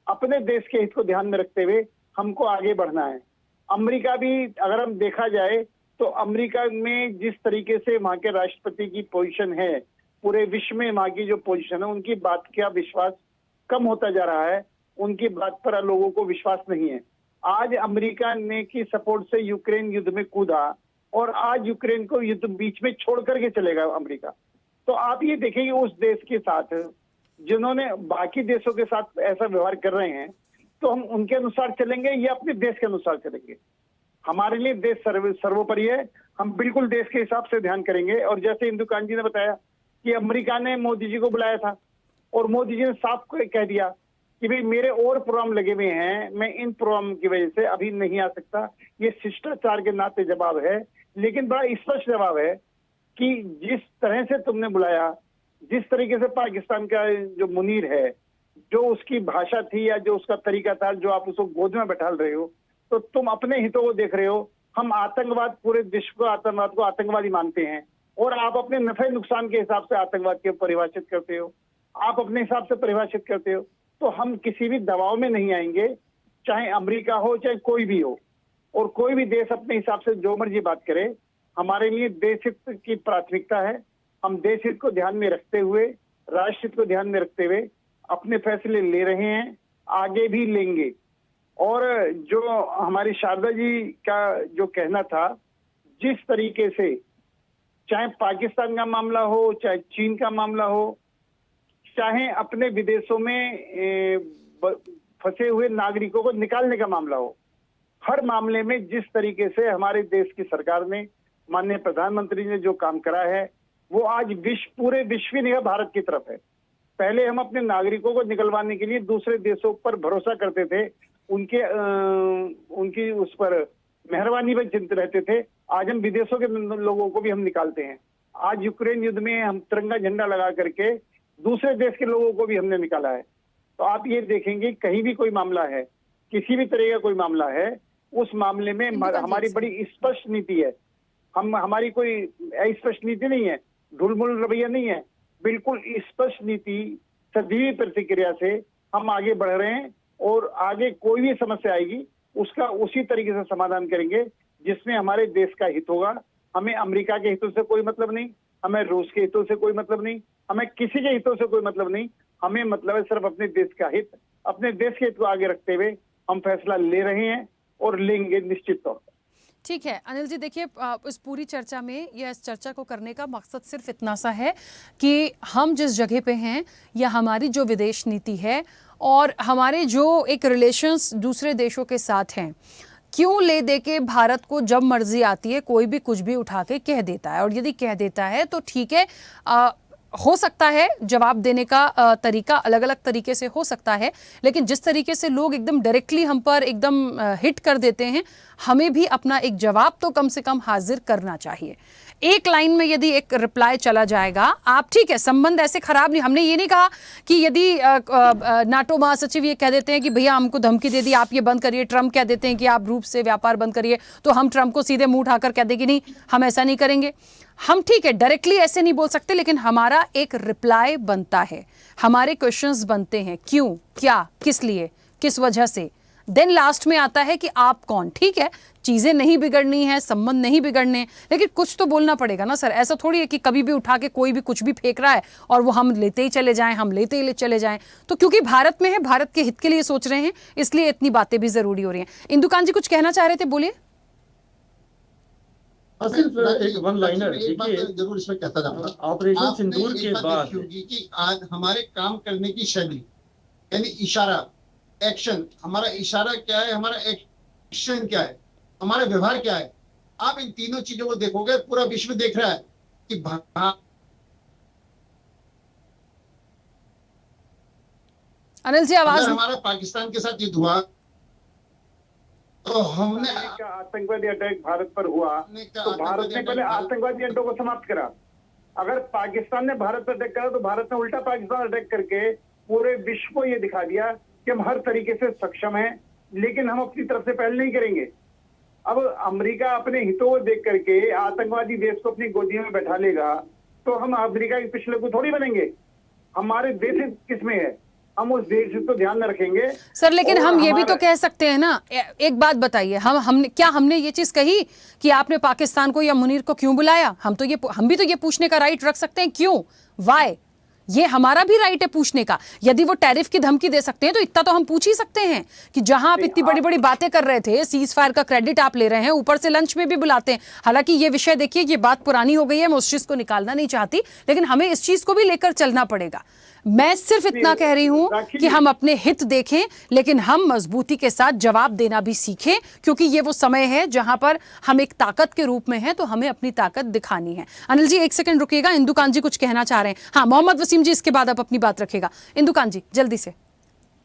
अपने देश के हित को ध्यान में रखते हुए हमको आगे बढ़ना है। अमेरिका भी अगर हम देखा जाए तो अमेरिका में जिस तरीके से वहां के राष्ट्रपति की पोजीशन है, पूरे विश्व में वहां की जो पोजीशन है, उनकी बात का विश्वास कम होता जा रहा है। उनकी बात पर लोगों को विश्वास नहीं है। आज अमेरिका ने की सपोर्ट से यूक्रेन युद्ध में कूदा और आज यूक्रेन को युद्ध बीच में छोड़ करके चलेगा अमेरिका। तो आप ये देखेंगे उस देश के साथ जिन्होंने बाकी देशों के साथ ऐसा व्यवहार कर रहे हैं, तो हम उनके अनुसार चलेंगे या अपने देश के अनुसार चलेंगे? हमारे लिए देश सर्वोपरि है। हम बिल्कुल देश के हिसाब से ध्यान करेंगे। और जैसे इंदुकांत जी ने बताया कि अमेरिका ने मोदी जी को बुलाया था और मोदी जी ने साफ कह दिया कि भाई मेरे और प्रोग्राम लगे हुए हैं, मैं इन प्रोग्राम की वजह से अभी नहीं आ सकता। ये शिष्टाचार के नाते जवाब है, लेकिन बड़ा स्पष्ट जवाब है कि जिस तरह से तुमने बुलाया, जिस तरीके से पाकिस्तान का जो मुनीर है, जो उसकी भाषा थी या जो उसका तरीका था, जो आप उसको गोद में बैठा रहे हो, तो तुम अपने हितों को देख रहे हो। हम आतंकवाद, पूरे विश्व को आतंकवाद को आतंकवादी मानते हैं, और आप अपने नफे नुकसान के हिसाब से आतंकवाद के परिभाषित करते हो, आप अपने हिसाब से परिभाषित करते हो। तो हम किसी भी दबाव में नहीं आएंगे, चाहे अमेरिका हो चाहे कोई भी हो, और कोई भी देश अपने हिसाब से जो मर्जी बात करे। हमारे लिए देश हित की प्राथमिकता है। हम देश हित को ध्यान में रखते हुए, राष्ट्र हित को ध्यान में रखते हुए अपने फैसले ले रहे हैं, आगे भी लेंगे। और जो हमारी शारदा जी का जो कहना था, जिस तरीके से चाहे पाकिस्तान का मामला हो, चाहे चीन का मामला हो, चाहे अपने विदेशों में फंसे हुए नागरिकों को निकालने का मामला हो, हर मामले में जिस तरीके से हमारे देश की सरकार ने, माननीय प्रधानमंत्री ने जो काम करा है, वो आज पूरे विश्व की निगाह भारत की तरफ है। पहले हम अपने नागरिकों को निकलवाने के लिए दूसरे देशों पर भरोसा करते थे, उनकी उस पर मेहरबानी पर चिंतित रहते थे। आज हम विदेशों के लोगों को भी हम निकालते हैं। आज यूक्रेन युद्ध में हम तिरंगा झंडा लगा करके दूसरे देश के लोगों को भी हमने निकाला है। तो आप ये देखेंगे कहीं भी कोई मामला है, किसी भी तरह का कोई मामला है, उस मामले में हमारी बड़ी स्पष्ट नीति है। हमारी कोई स्पष्ट नीति नहीं है, ढुलमुल रवैया नहीं है, बिल्कुल स्पष्ट नीति, सदी प्रतिक्रिया से हम आगे बढ़ रहे हैं और आगे कोई भी समस्या आएगी उसका उसी तरीके से समाधान करेंगे जिसमें हमारे देश का हित होगा। हमें अमेरिका के हितों से कोई मतलब नहीं, हमें रूस के हितों से कोई मतलब नहीं, हमें किसी के हितों से कोई मतलब नहीं। हमें मतलब है सिर्फ अपने देश का हित, अपने देश के हित को आगे रखते हुए हम फैसला ले रहे हैं और लेंगे निश्चित तौर पर। ठीक है अनिल जी, देखिए इस पूरी चर्चा में या इस चर्चा को करने का मकसद सिर्फ इतना सा है कि हम जिस जगह पे हैं या हमारी जो विदेश नीति है और हमारे जो एक रिलेशंस दूसरे देशों के साथ हैं, क्यों ले दे के भारत को जब मर्जी आती है कोई भी कुछ भी उठा के कह देता है। और यदि कह देता है तो ठीक है, हो सकता है जवाब देने का तरीका अलग अलग तरीके से हो सकता है, लेकिन जिस तरीके से लोग एकदम डायरेक्टली हम पर एकदम हिट कर देते हैं, हमें भी अपना एक जवाब तो कम से कम हाजिर करना चाहिए। एक लाइन में यदि एक रिप्लाई चला जाएगा, आप ठीक है संबंध ऐसे खराब नहीं, हमने ये नहीं कहा कि यदि नाटो महासचिव ये कह देते हैं कि भैया हमको धमकी दे दी आप ये बंद करिए, ट्रम्प कह देते हैं कि आप रूस से व्यापार बंद करिए, तो हम ट्रम्प को सीधे मुंह उठाकर कह देंगे नहीं हम ऐसा नहीं करेंगे। हम ठीक है डायरेक्टली ऐसे नहीं बोल सकते, लेकिन हमारा एक रिप्लाई बनता है, हमारे क्वेश्चंस बनते हैं, क्यों, क्या, किस लिए, किस वजह से। देन लास्ट में आता है कि आप कौन। ठीक है चीजें नहीं बिगड़नी है, संबंध नहीं बिगड़ने, लेकिन कुछ तो बोलना पड़ेगा ना सर। ऐसा थोड़ी है कि कभी भी उठा के कोई भी कुछ भी फेंक रहा है और वो हम लेते ही चले जाएं, हम लेते ही चले जाएं। तो क्योंकि भारत में है, भारत के हित के लिए सोच रहे हैं, इसलिए इतनी बातें भी जरूरी हो रही हैं। इंदुकान जी कुछ कहना चाह रहे थे, बोलिए। सिर्फ एक वन लाइनर जरूर इसमें कहता जाऊंगा। ऑपरेशन सिंदूर के बाद कि आज हमारे काम करने की शैली यानी इशारा, एक्शन, हमारा इशारा क्या है, हमारा एक्शन क्या है, हमारा व्यवहार क्या है, आप इन तीनों चीजों को देखोगे, पूरा विश्व देख रहा है कि अनिल जी आवाज, हमारा पाकिस्तान के साथ युद्ध हुआ तो हमने आतंकवादी अटैक भारत पर हुआ तो भारत ने पहले आतंकवादी अड्डों को समाप्त करा। अगर पाकिस्तान ने भारत पर अटैक करा तो भारत ने उल्टा पाकिस्तान अटैक करके पूरे विश्व को ये दिखा दिया कि हम हर तरीके से सक्षम हैं, लेकिन हम अपनी तरफ से पहल नहीं करेंगे। अब अमेरिका अपने हितों को देख करके आतंकवादी देश को अपनी गोदियों में बैठा लेगा तो हम अमेरिका के पिछले को थोड़ी बनेंगे। हमारे देश किसमें है, हम उस देश को ध्यान में रखेंगे सर। लेकिन हम ये भी तो कह सकते हैं ना, एक बात बताइए, हमने ये चीज कही कि आपने पाकिस्तान को या मुनीर को क्यों बुलाया? हम भी तो ये पूछने का राइट रख सकते हैं, क्यों, वाई। ये हमारा भी राइट है पूछने का। यदि वो टैरिफ की धमकी दे सकते हैं तो इतना तो हम पूछ ही सकते हैं कि जहां आप इतनी बड़ी बड़ी बातें कर रहे थे, सीज फायर का क्रेडिट आप ले रहे हैं, ऊपर से लंच में भी बुलाते हैं। हालांकि ये विषय देखिए, ये बात पुरानी हो गई है, मैं उस चीज को निकालना नहीं चाहती, लेकिन हमें इस चीज को भी लेकर चलना पड़ेगा। मैं सिर्फ इतना कह रही हूं कि हम अपने हित देखें, लेकिन हम मजबूती के साथ जवाब देना भी सीखें, क्योंकि ये वो समय है जहां पर हम एक ताकत के रूप में हैं, तो हमें अपनी ताकत दिखानी है। अनिल जी एक सेकंड रुकिएगा, इंदुकान जी कुछ कहना चाह रहे हैं। हाँ मोहम्मद वसीम जी, इसके बाद आप अपनी बात रखेगा। इंदुकान जी जल्दी से।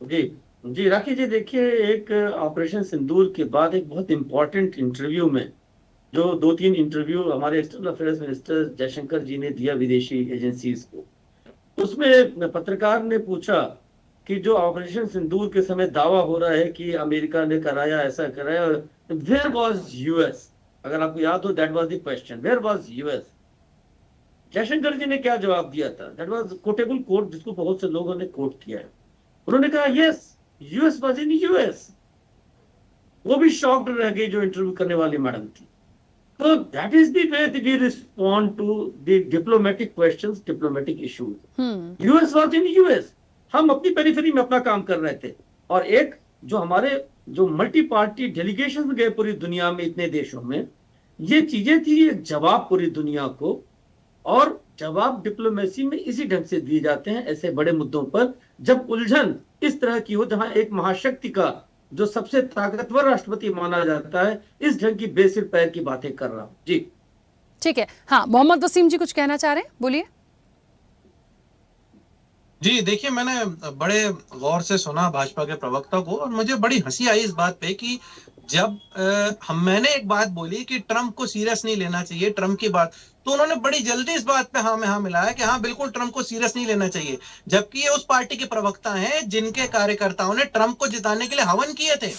जी राखी जी, देखिए एक ऑपरेशन सिंदूर के बाद एक बहुत इंपॉर्टेंट इंटरव्यू में, जो 2-3 इंटरव्यू हमारे external affairs minister Jaishankar ji ने दिया विदेशी एजेंसीज को, उसमें पत्रकार ने पूछा कि जो ऑपरेशन सिंदूर के समय दावा हो रहा है कि अमेरिका ने कराया, ऐसा कराया, वेयर वाज यूएस? अगर आपको याद हो, that was the question, where was US? Jaishankar ji ने क्या जवाब दिया था? दैट वाज कोटेबल कोट, जिसको बहुत से लोगों ने कोट किया है। उन्होंने कहा yes, US was in US. वो भी शॉक्ड रह गई जो इंटरव्यू करने वाली मैडम थी। So that is the way that we respond to the diplomatic questions, diplomatic issues. US was in US. हम अपनी पेरिफेरी में अपना काम कर रहे थे, और एक जो हमारे जो मल्टी पार्टी डेलीगेशन गए पूरी दुनिया में, इतने देशों में, ये चीजें थी एक जवाब पूरी दुनिया को, और जवाब डिप्लोमेसी में इसी ढंग से दिए जाते हैं ऐसे बड़े मुद्दों पर, जब उलझन इस तरह की हो, जहां एक महाशक्ति का जो सबसे ताकतवर राष्ट्रपति माना जाता है इस ढंग की बेसिर पैर की बातें कर रहा हूं। जी ठीक है। हाँ मोहम्मद वसीम जी कुछ कहना चाह रहे हैं, बोलिए। जी देखिए, मैंने बड़े गौर से सुना भाजपा के प्रवक्ता को, और मुझे बड़ी हंसी आई इस बात पे कि जब मैंने एक बात बोली कि ट्रंप को सीरियस नहीं लेना चाहिए, ट्रंप की बात, तो उन्होंने बड़ी जल्दी इस बात पे हाँ में हाँ मिलाया कि हाँ बिल्कुल ट्रंप को सीरियस नहीं लेना चाहिए, जबकि ये उस पार्टी के प्रवक्ता हैं जिनके कार्यकर्ताओं ने ट्रंप को जिताने के लिए हवन किए थे,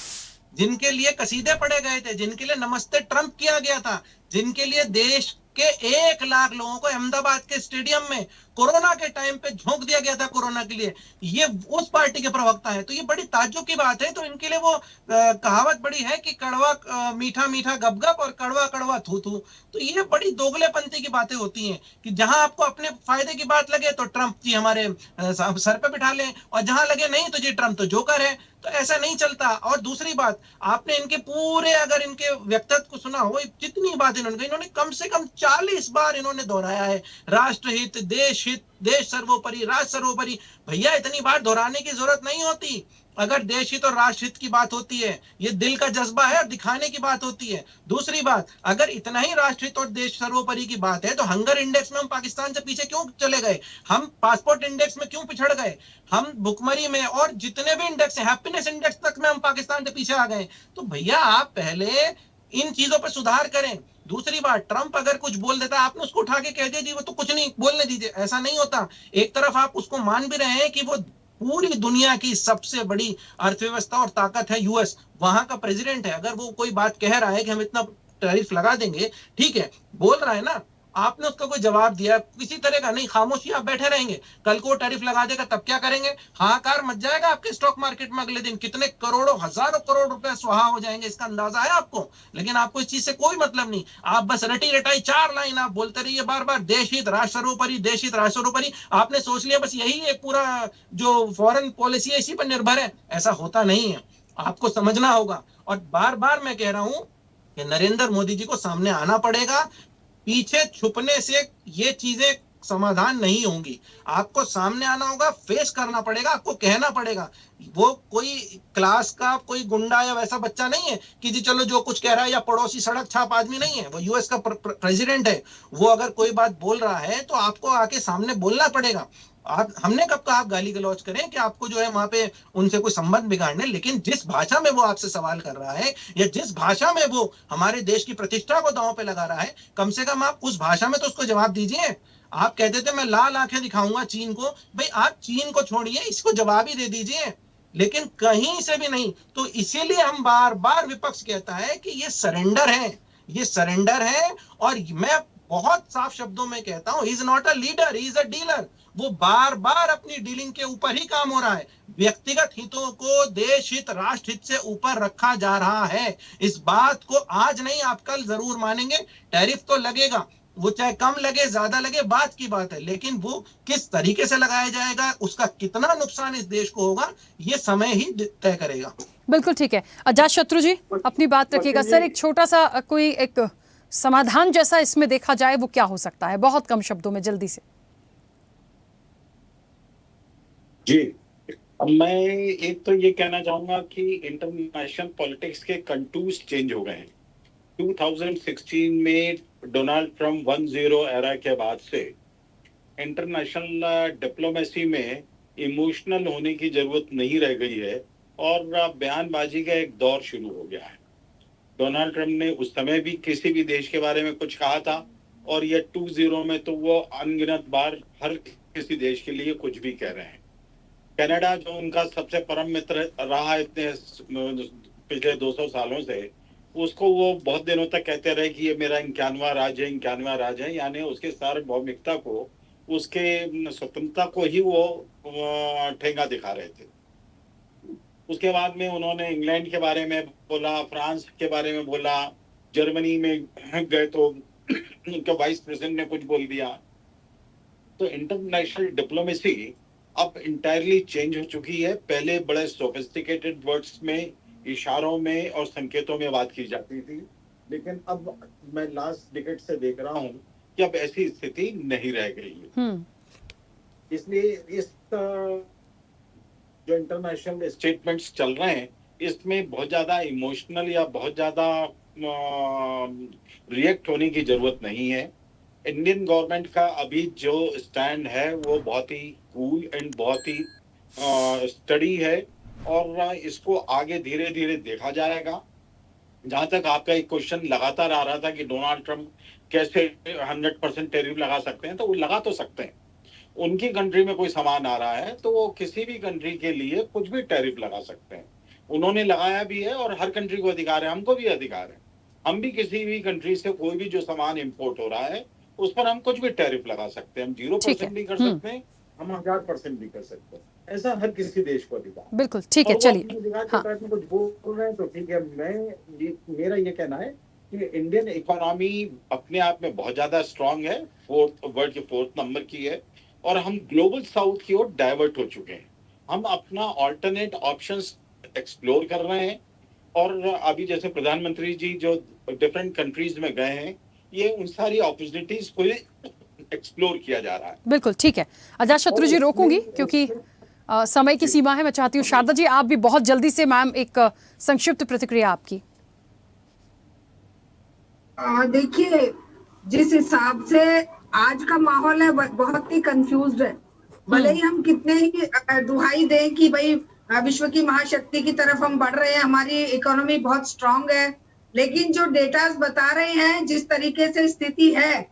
जिनके लिए कसीदे पढ़े गए थे, जिनके लिए नमस्ते ट्रंप किया गया था, जिनके लिए देश के 1 लाख लोगों को अहमदाबाद के स्टेडियम में कोरोना के टाइम पे झोंक दिया गया था कोरोना के लिए, ये उस पार्टी के प्रवक्ता है। तो ये बड़ी ताज्जुब की बात है। तो इनके लिए वो कहावत बड़ी है कि कड़वा मीठा मीठा गपगप और कड़वा कड़वा थू थू। तो ये बड़ी दोगलेपंथी की बातें होती हैं कि जहां आपको अपने फायदे की बात लगे तो ट्रंप जी हमारे सर पे बिठा लें, और जहां लगे नहीं तो जी ट्रंप तो जोकर है। तो ऐसा नहीं चलता। और दूसरी बात, आपने इनके पूरे अगर इनके व्यक्तित्व को सुना हो, जितनी बात इन्होंने कम से कम 40 बार इन्होंने दोहराया है, राष्ट्रहित, देश हित, देश सर्वोपरि, राष्ट्र सर्वोपरि। भैया इतनी बार दोहराने की जरूरत नहीं होती। अगर देश हित और राष्ट्र हित की बात होती है, ये दिल का जज्बा है और दिखाने की बात होती है। दूसरी बात, अगर इतना ही राष्ट्र हित और देश सर्वोपरि की बात है तो हंगर इंडेक्स में हम पाकिस्तान से पीछे क्यों चले गए? हम पासपोर्ट इंडेक्स में क्यों पिछड़ गए? हम भुखमरी में और जितने भी इंडेक्स है, हैप्पीनेस इंडेक्स तक में हम पाकिस्तान से पीछे आ गए। तो भैया आप पहले इन चीजों पर सुधार करें। दूसरी बात, ट्रंप अगर कुछ बोल देता है, आपने उसको उठा के कह दिया वो तो कुछ नहीं बोलने दीजिए, ऐसा नहीं होता। एक तरफ आप उसको मान भी रहे हैं कि वो पूरी दुनिया की सबसे बड़ी अर्थव्यवस्था और ताकत है यूएस, वहां का प्रेसिडेंट है। अगर वो कोई बात कह रहा है कि हम इतना टैरिफ लगा देंगे, ठीक है, बोल रहा है ना, आपने उसका कोई जवाब दिया किसी तरह का नहीं, खामोशी आप बैठे रहेंगे। कल को टैरिफ लगा देगा तब क्या करेंगे? हाहाकार मच जाएगा आपके स्टॉक मार्केट में। अगले दिन कितने करोड़ों हजारों करोड़ रुपए स्वाहा हो जाएंगे, इसका अंदाजा है आपको। लेकिन आपको इस चीज से कोई मतलब नहीं। आप बस रटी रटाई 4 लाइन आप बोलते रहिए बार बार, देश हित राष्ट्र सर्वोपरि, देश हित राष्ट्र सर्वोपरि। आपने सोच लिया बस यही एक पूरा जो फॉरेन पॉलिसी है इसी पर निर्भर है। ऐसा होता नहीं है, आपको समझना होगा। और बार बार मैं कह रहा हूं कि नरेंद्र मोदी जी को सामने आना पड़ेगा। पीछे छुपने से ये चीजें समाधान नहीं होंगी। आपको सामने आना होगा, फेस करना पड़ेगा, आपको कहना पड़ेगा। वो कोई क्लास का कोई गुंडा या वैसा बच्चा नहीं है कि जी चलो जो कुछ कह रहा है, या पड़ोसी सड़क छाप आदमी नहीं है। वो यूएस का प्रेसिडेंट है। वो अगर कोई बात बोल रहा है तो आपको आके सामने बोलना पड़ेगा। हमने कब कहा आप गाली गलौज करें कि आपको जो है वहां पे उनसे कोई संबंध बिगाड़ने, लेकिन जिस भाषा में वो आपसे सवाल कर रहा है या जिस भाषा में वो हमारे देश की प्रतिष्ठा को दांव पे लगा रहा है, कम से कम आप उस भाषा में तो उसको जवाब दीजिए। आप कहते थे मैं लाल आंखें दिखाऊंगा चीन को, भाई आप चीन को छोड़िए, इसको जवाब ही दे दीजिए। लेकिन कहीं से भी नहीं। तो इसीलिए हम बार बार विपक्ष कहता है कि ये सरेंडर है, ये सरेंडर है। और मैं बहुत साफ शब्दों में कहता हूं, he is not a leader, he is a dealer. वो बार बार अपनी डीलिंग के ऊपर ही काम हो रहा है। व्यक्तिगत हितों को देश हित, राष्ट्र हित से ऊपर रखा जा रहा है। इस बात को आज नहीं आप कल जरूर मानेंगे। टैरिफ तो लगेगा, वो चाहे कम लगे ज्यादा लगे बात की बात है, लेकिन वो किस तरीके से लगाया जाएगा, उसका कितना नुकसान इस देश को होगा, ये समय ही तय करेगा। बिल्कुल ठीक है। अजात शत्रु जी अपनी बात रखिएगा। सर एक छोटा सा कोई एक समाधान जैसा इसमें देखा जाए वो क्या हो सकता है, बहुत कम शब्दों में जल्दी से। जी, अब मैं एक तो ये कहना चाहूंगा कि इंटरनेशनल पॉलिटिक्स के कंटूर्स चेंज हो गए हैं। 2016 में डोनाल्ड ट्रंप 1-0 एरा के बाद से इंटरनेशनल डिप्लोमेसी में इमोशनल होने की जरूरत नहीं रह गई है और बयानबाजी का एक दौर शुरू हो गया है। डोनाल्ड ट्रंप ने उस समय भी किसी भी देश के बारे में कुछ कहा था, और ये 2-0 में तो वो अनगिनत बार हर किसी देश के लिए कुछ भी कह रहे हैं। कनाडा जो उनका सबसे परम मित्र रहा इतने पिछले 200 सालों से, उसको वो बहुत दिनों तक कहते रहे कि ये मेरा 51वां राज्य है, 51वां राज्य है, यानी उसके सार्वभौमिकता को, उसके स्वतंत्रता को ही वो ठेंगा दिखा रहे थे। उसके बाद में उन्होंने इंग्लैंड के बारे में बोला, फ्रांस के बारे में बोला, जर्मनी में गए तो उनके वाइस प्रेसिडेंट ने कुछ बोल दिया। तो इंटरनेशनल डिप्लोमेसी अब इंटायरली चेंज हो चुकी है। पहले बड़े सोफिस्टिकेटेड वर्ड्स में, इशारों में और संकेतों में बात की जाती थी, लेकिन अब मैं लास्ट डिकेड से देख रहा हूं कि अब ऐसी स्थिति नहीं रह गई है। इसलिए इस जो इंटरनेशनल स्टेटमेंट्स चल रहे हैं, इसमें बहुत ज्यादा इमोशनल या बहुत ज्यादा रिएक्ट होने की जरूरत नहीं है। इंडियन गवर्नमेंट का अभी जो स्टैंड है वो बहुत ही कूल एंड बहुत ही स्टडी है, और इसको आगे धीरे धीरे देखा जाएगा। जहां तक आपका एक क्वेश्चन लगातार आ रहा था कि डोनाल्ड ट्रंप कैसे 100% टैरिफ लगा सकते हैं, तो वो लगा तो सकते हैं। उनकी कंट्री में कोई सामान आ रहा है तो वो किसी भी कंट्री के लिए कुछ भी टैरिफ लगा सकते हैं। उन्होंने लगाया भी है और हर कंट्री को अधिकार है, हमको भी अधिकार है। हम भी किसी भी कंट्री से कोई भी जो सामान इंपोर्ट हो रहा है उस पर हम कुछ भी टैरिफ लगा सकते हैं। हम 0% भी कर सकते हैं, हम 1000% भी कर सकते हैं। ऐसा हर किसी देश को अधिकार। बिल्कुल ठीक है, चलिए हाँ। कुछ बोल रहे हैं तो ठीक है। मेरा ये कहना है कि इंडियन इकोनॉमी अपने आप में बहुत ज्यादा स्ट्रांग है, वर्ल्ड के 4th नंबर की है, और हम ग्लोबल साउथ की ओर डाइवर्ट हो चुके हैं। हम अपना ऑल्टरनेट ऑप्शंस एक्सप्लोर कर रहे हैं, और अभी जैसे प्रधानमंत्री जी जो डिफरेंट कंट्रीज में गए हैं, ये उन सारी अपॉर्चुनिटीज को एक्सप्लोर किया जा रहा है। बिल्कुल ठीक है। अजातशत्रु जी रोकूंगी क्योंकि समय की सीमा है। मैं चाहती हूँ शारदा जी आप भी बहुत जल्दी से मैम एक संक्षिप्त प्रतिक्रिया आपकी। देखिए, जिस हिसाब से आज का माहौल है बहुत ही कंफ्यूज्ड है। भले ही हम कितने ही दुहाई दें कि भाई विश्व की महाशक्ति की तरफ हम बढ़ रहे हैं, हमारी इकोनॉमी बहुत स्ट्रांग है, लेकिन जो डेटास बता रहे हैं जिस तरीके से स्थिति है,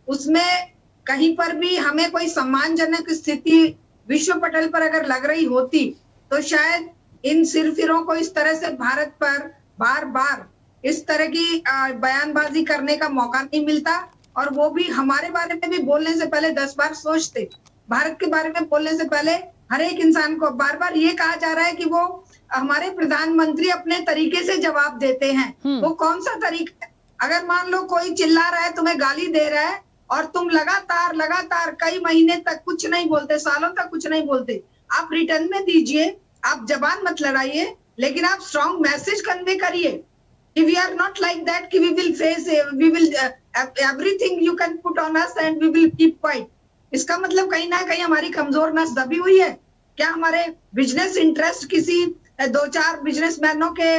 उसमें कहीं पर भी हमें कोई सम्मानजनक स्थिति विश्व पटल पर अगर लग रही होती तो शायद इन सिरफिरों को इस तरह से भारत पर बार बार इस तरह की बयानबाजी करने का मौका नहीं मिलता, और वो भी हमारे बारे में भी बोलने से पहले 10 बार सोचते। भारत के बारे में बोलने से पहले हर एक इंसान को बार बार ये कहा जा रहा है कि वो हमारे प्रधानमंत्री अपने तरीके से जवाब देते हैं। वो कौन सा तरीका है? अगर मान लो कोई चिल्ला रहा है, तुम्हें गाली दे रहा है, और तुम लगातार कई महीने तक कुछ नहीं बोलते, सालों तक कुछ नहीं बोलते, आप रिटर्न में दीजिए, आप जबान मत लड़ाइए, लेकिन आप स्ट्रॉन्ग मैसेज कन्वे करिए कि we are not like that, कि we will face, we will everything you can put on us and we will keep quiet. इसका मतलब कहीं ना कहीं हमारी कमजोर नस दबी हुई है क्या? हमारे बिजनेस इंटरेस्ट किसी 2-4 बिजनेसमैनों के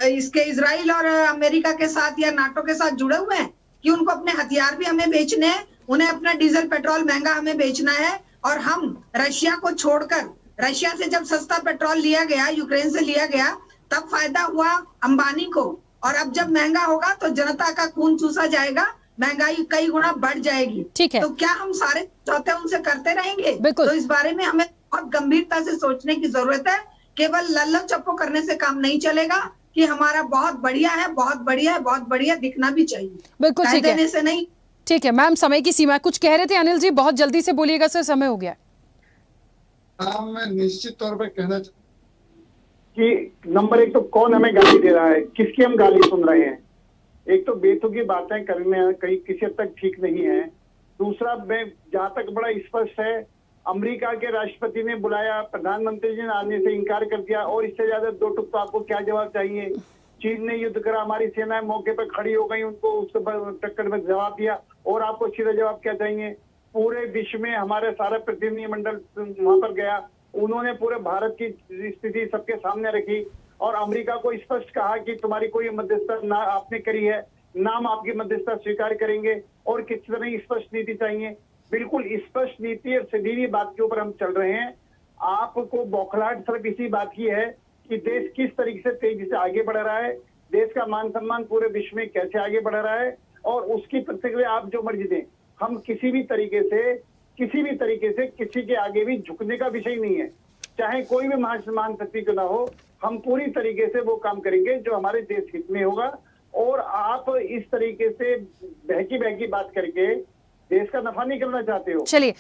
इसके इजराइल और अमेरिका के साथ या नाटो के साथ जुड़े हुए हैं कि उनको अपने हथियार भी हमें बेचने हैं, उन्हें अपना डीजल पेट्रोल महंगा हमें बेचना है, और हम रशिया को छोड़कर, रशिया से जब सस्ता पेट्रोल लिया गया, यूक्रेन से लिया गया, तब फायदा हुआ अंबानी को, और अब जब महंगा होगा तो जनता का खून चूसा जाएगा, महंगाई कई गुना बढ़ जाएगी। ठीक है। तो क्या हम सारे चौथे उनसे करते रहेंगे? बिल्कुल। तो इस बारे में हमें बहुत गंभीरता से सोचने की जरूरत है। केवल लल्लो चप्पो करने से काम नहीं चलेगा कि हमारा बहुत बढ़िया है, बहुत बढ़िया है, बहुत बढ़िया दिखना भी चाहिए। बिल्कुल ठीक है। देने से नहीं। ठीक है मैम, समय की सीमा। कुछ कह रहे थे अनिल जी, बहुत जल्दी से बोलिएगा सर, समय हो गया। हाँ, मैं निश्चित तौर पर कहना कि नंबर 1 तो कौन हमें गाली दे रहा है, किसकी हम गाली सुन रहे हैं। एक तो बेतुकी बातें करने कहीं किसी हद तक ठीक नहीं है। दूसरा, मैं जहां तक बड़ा स्पष्ट है, अमेरिका के राष्ट्रपति ने बुलाया, प्रधानमंत्री जी ने आने से इनकार कर दिया, और इससे ज्यादा 2 टुक तो आपको क्या जवाब चाहिए? चीन ने युद्ध करा, हमारी सेनाएं मौके पर खड़ी हो गई, उनको उसके टक्कर में जवाब दिया, और आपको सीधा जवाब क्या चाहिए? पूरे विश्व में हमारे सारा प्रतिनिधिमंडल वहां पर गया, उन्होंने पूरे भारत की स्थिति सबके सामने रखी, और अमेरिका को स्पष्ट कहा कि तुम्हारी कोई मध्यस्थता ना आपने करी है, ना हम आपकी मध्यस्थता स्वीकार करेंगे, और किस तरह स्पष्ट नीति चाहिए। बिल्कुल स्पष्ट नीति और सीधी बात के ऊपर हम चल रहे हैं। आपको बौखलाहट सिर्फ इसी बात की है कि देश किस तरीके से तेजी से आगे बढ़ रहा है, देश का मान सम्मान पूरे विश्व में कैसे आगे बढ़ रहा है, और उसकी प्रतिक्रिया आप जो मर्जी दें। हम किसी भी तरीके से किसी के आगे भी झुकने का विषय नहीं है, चाहे कोई भी महान शक्ति क्यों ना हो। हम पूरी तरीके से वो काम करेंगे जो हमारे देश हित में होगा, और आप इस तरीके से बहकी बात करके देश का नफा नहीं करना चाहते हो। चलिए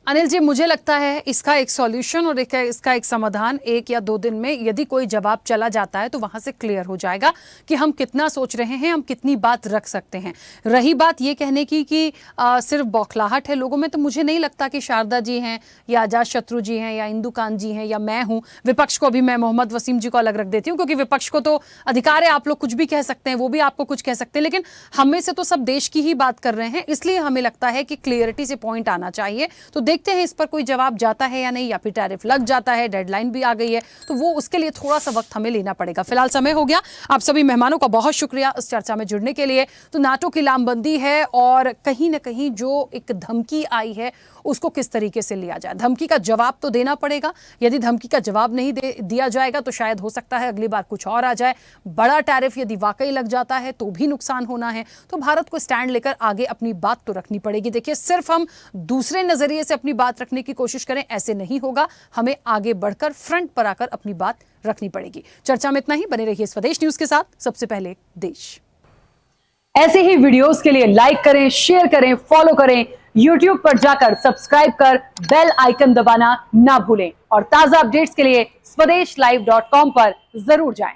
अनिल जी, मुझे लगता है इसका एक सॉल्यूशन और इसका एक समाधान 1 या 2 दिन में यदि कोई जवाब चला जाता है तो वहां से क्लियर हो जाएगा कि हम कितना सोच रहे हैं, हम कितनी बात रख सकते हैं। रही बात ये कहने की कि सिर्फ बौखलाहट है लोगों में, तो मुझे नहीं लगता कि शारदा जी हैं या अजातशत्रु जी हैं या इंदुकान जी हैं या मैं हूं। विपक्ष को भी मैं मोहम्मद वसीम जी को अलग रख देती हूँ, क्योंकि विपक्ष को तो अधिकार है, आप लोग कुछ भी कह सकते हैं, वो भी आपको कुछ कह सकते हैं, लेकिन हम में से तो सब देश की ही बात कर रहे हैं, इसलिए हमें लगता है कि क्लियरिटी से पॉइंट आना चाहिए। तो देखते हैं इस पर कोई जवाब जाता है या नहीं, या फिर टैरिफ लग जाता है, डेडलाइन भी आ गई है, तो वो उसके लिए थोड़ा सा वक्त हमें लेना पड़ेगा। फिलहाल समय हो गया। आप सभी मेहमानों का बहुत शुक्रिया इस चर्चा में जुड़ने के लिए। तो नाटो की लामबंदी है और कहीं ना कहीं जो एक धमकी आई है उसको किस तरीके से लिया जाए, धमकी का जवाब तो देना पड़ेगा। यदि धमकी का जवाब नहीं दिया जाएगा तो शायद हो सकता है अगली बार कुछ और आ जाए। बड़ा टैरिफ यदि वाकई लग जाता है तो भी नुकसान होना है। तो भारत को स्टैंड लेकर आगे अपनी बात तो रखनी पड़ेगी। देखिए, सिर्फ हम दूसरे नजरिए से अपनी बात रखने की कोशिश करें ऐसे नहीं होगा, हमें आगे बढ़कर फ्रंट पर आकर अपनी बात रखनी पड़ेगी। चर्चा में इतना ही। बने रहिए स्वदेश न्यूज के साथ। सबसे पहले देश। ऐसे ही वीडियोस के लिए लाइक करें, शेयर करें, फॉलो करें। YouTube पर जाकर सब्सक्राइब कर बेल आइकन दबाना ना भूलें और ताजा अपडेट्स के लिए swedeshlive.com पर जरूर जाएं।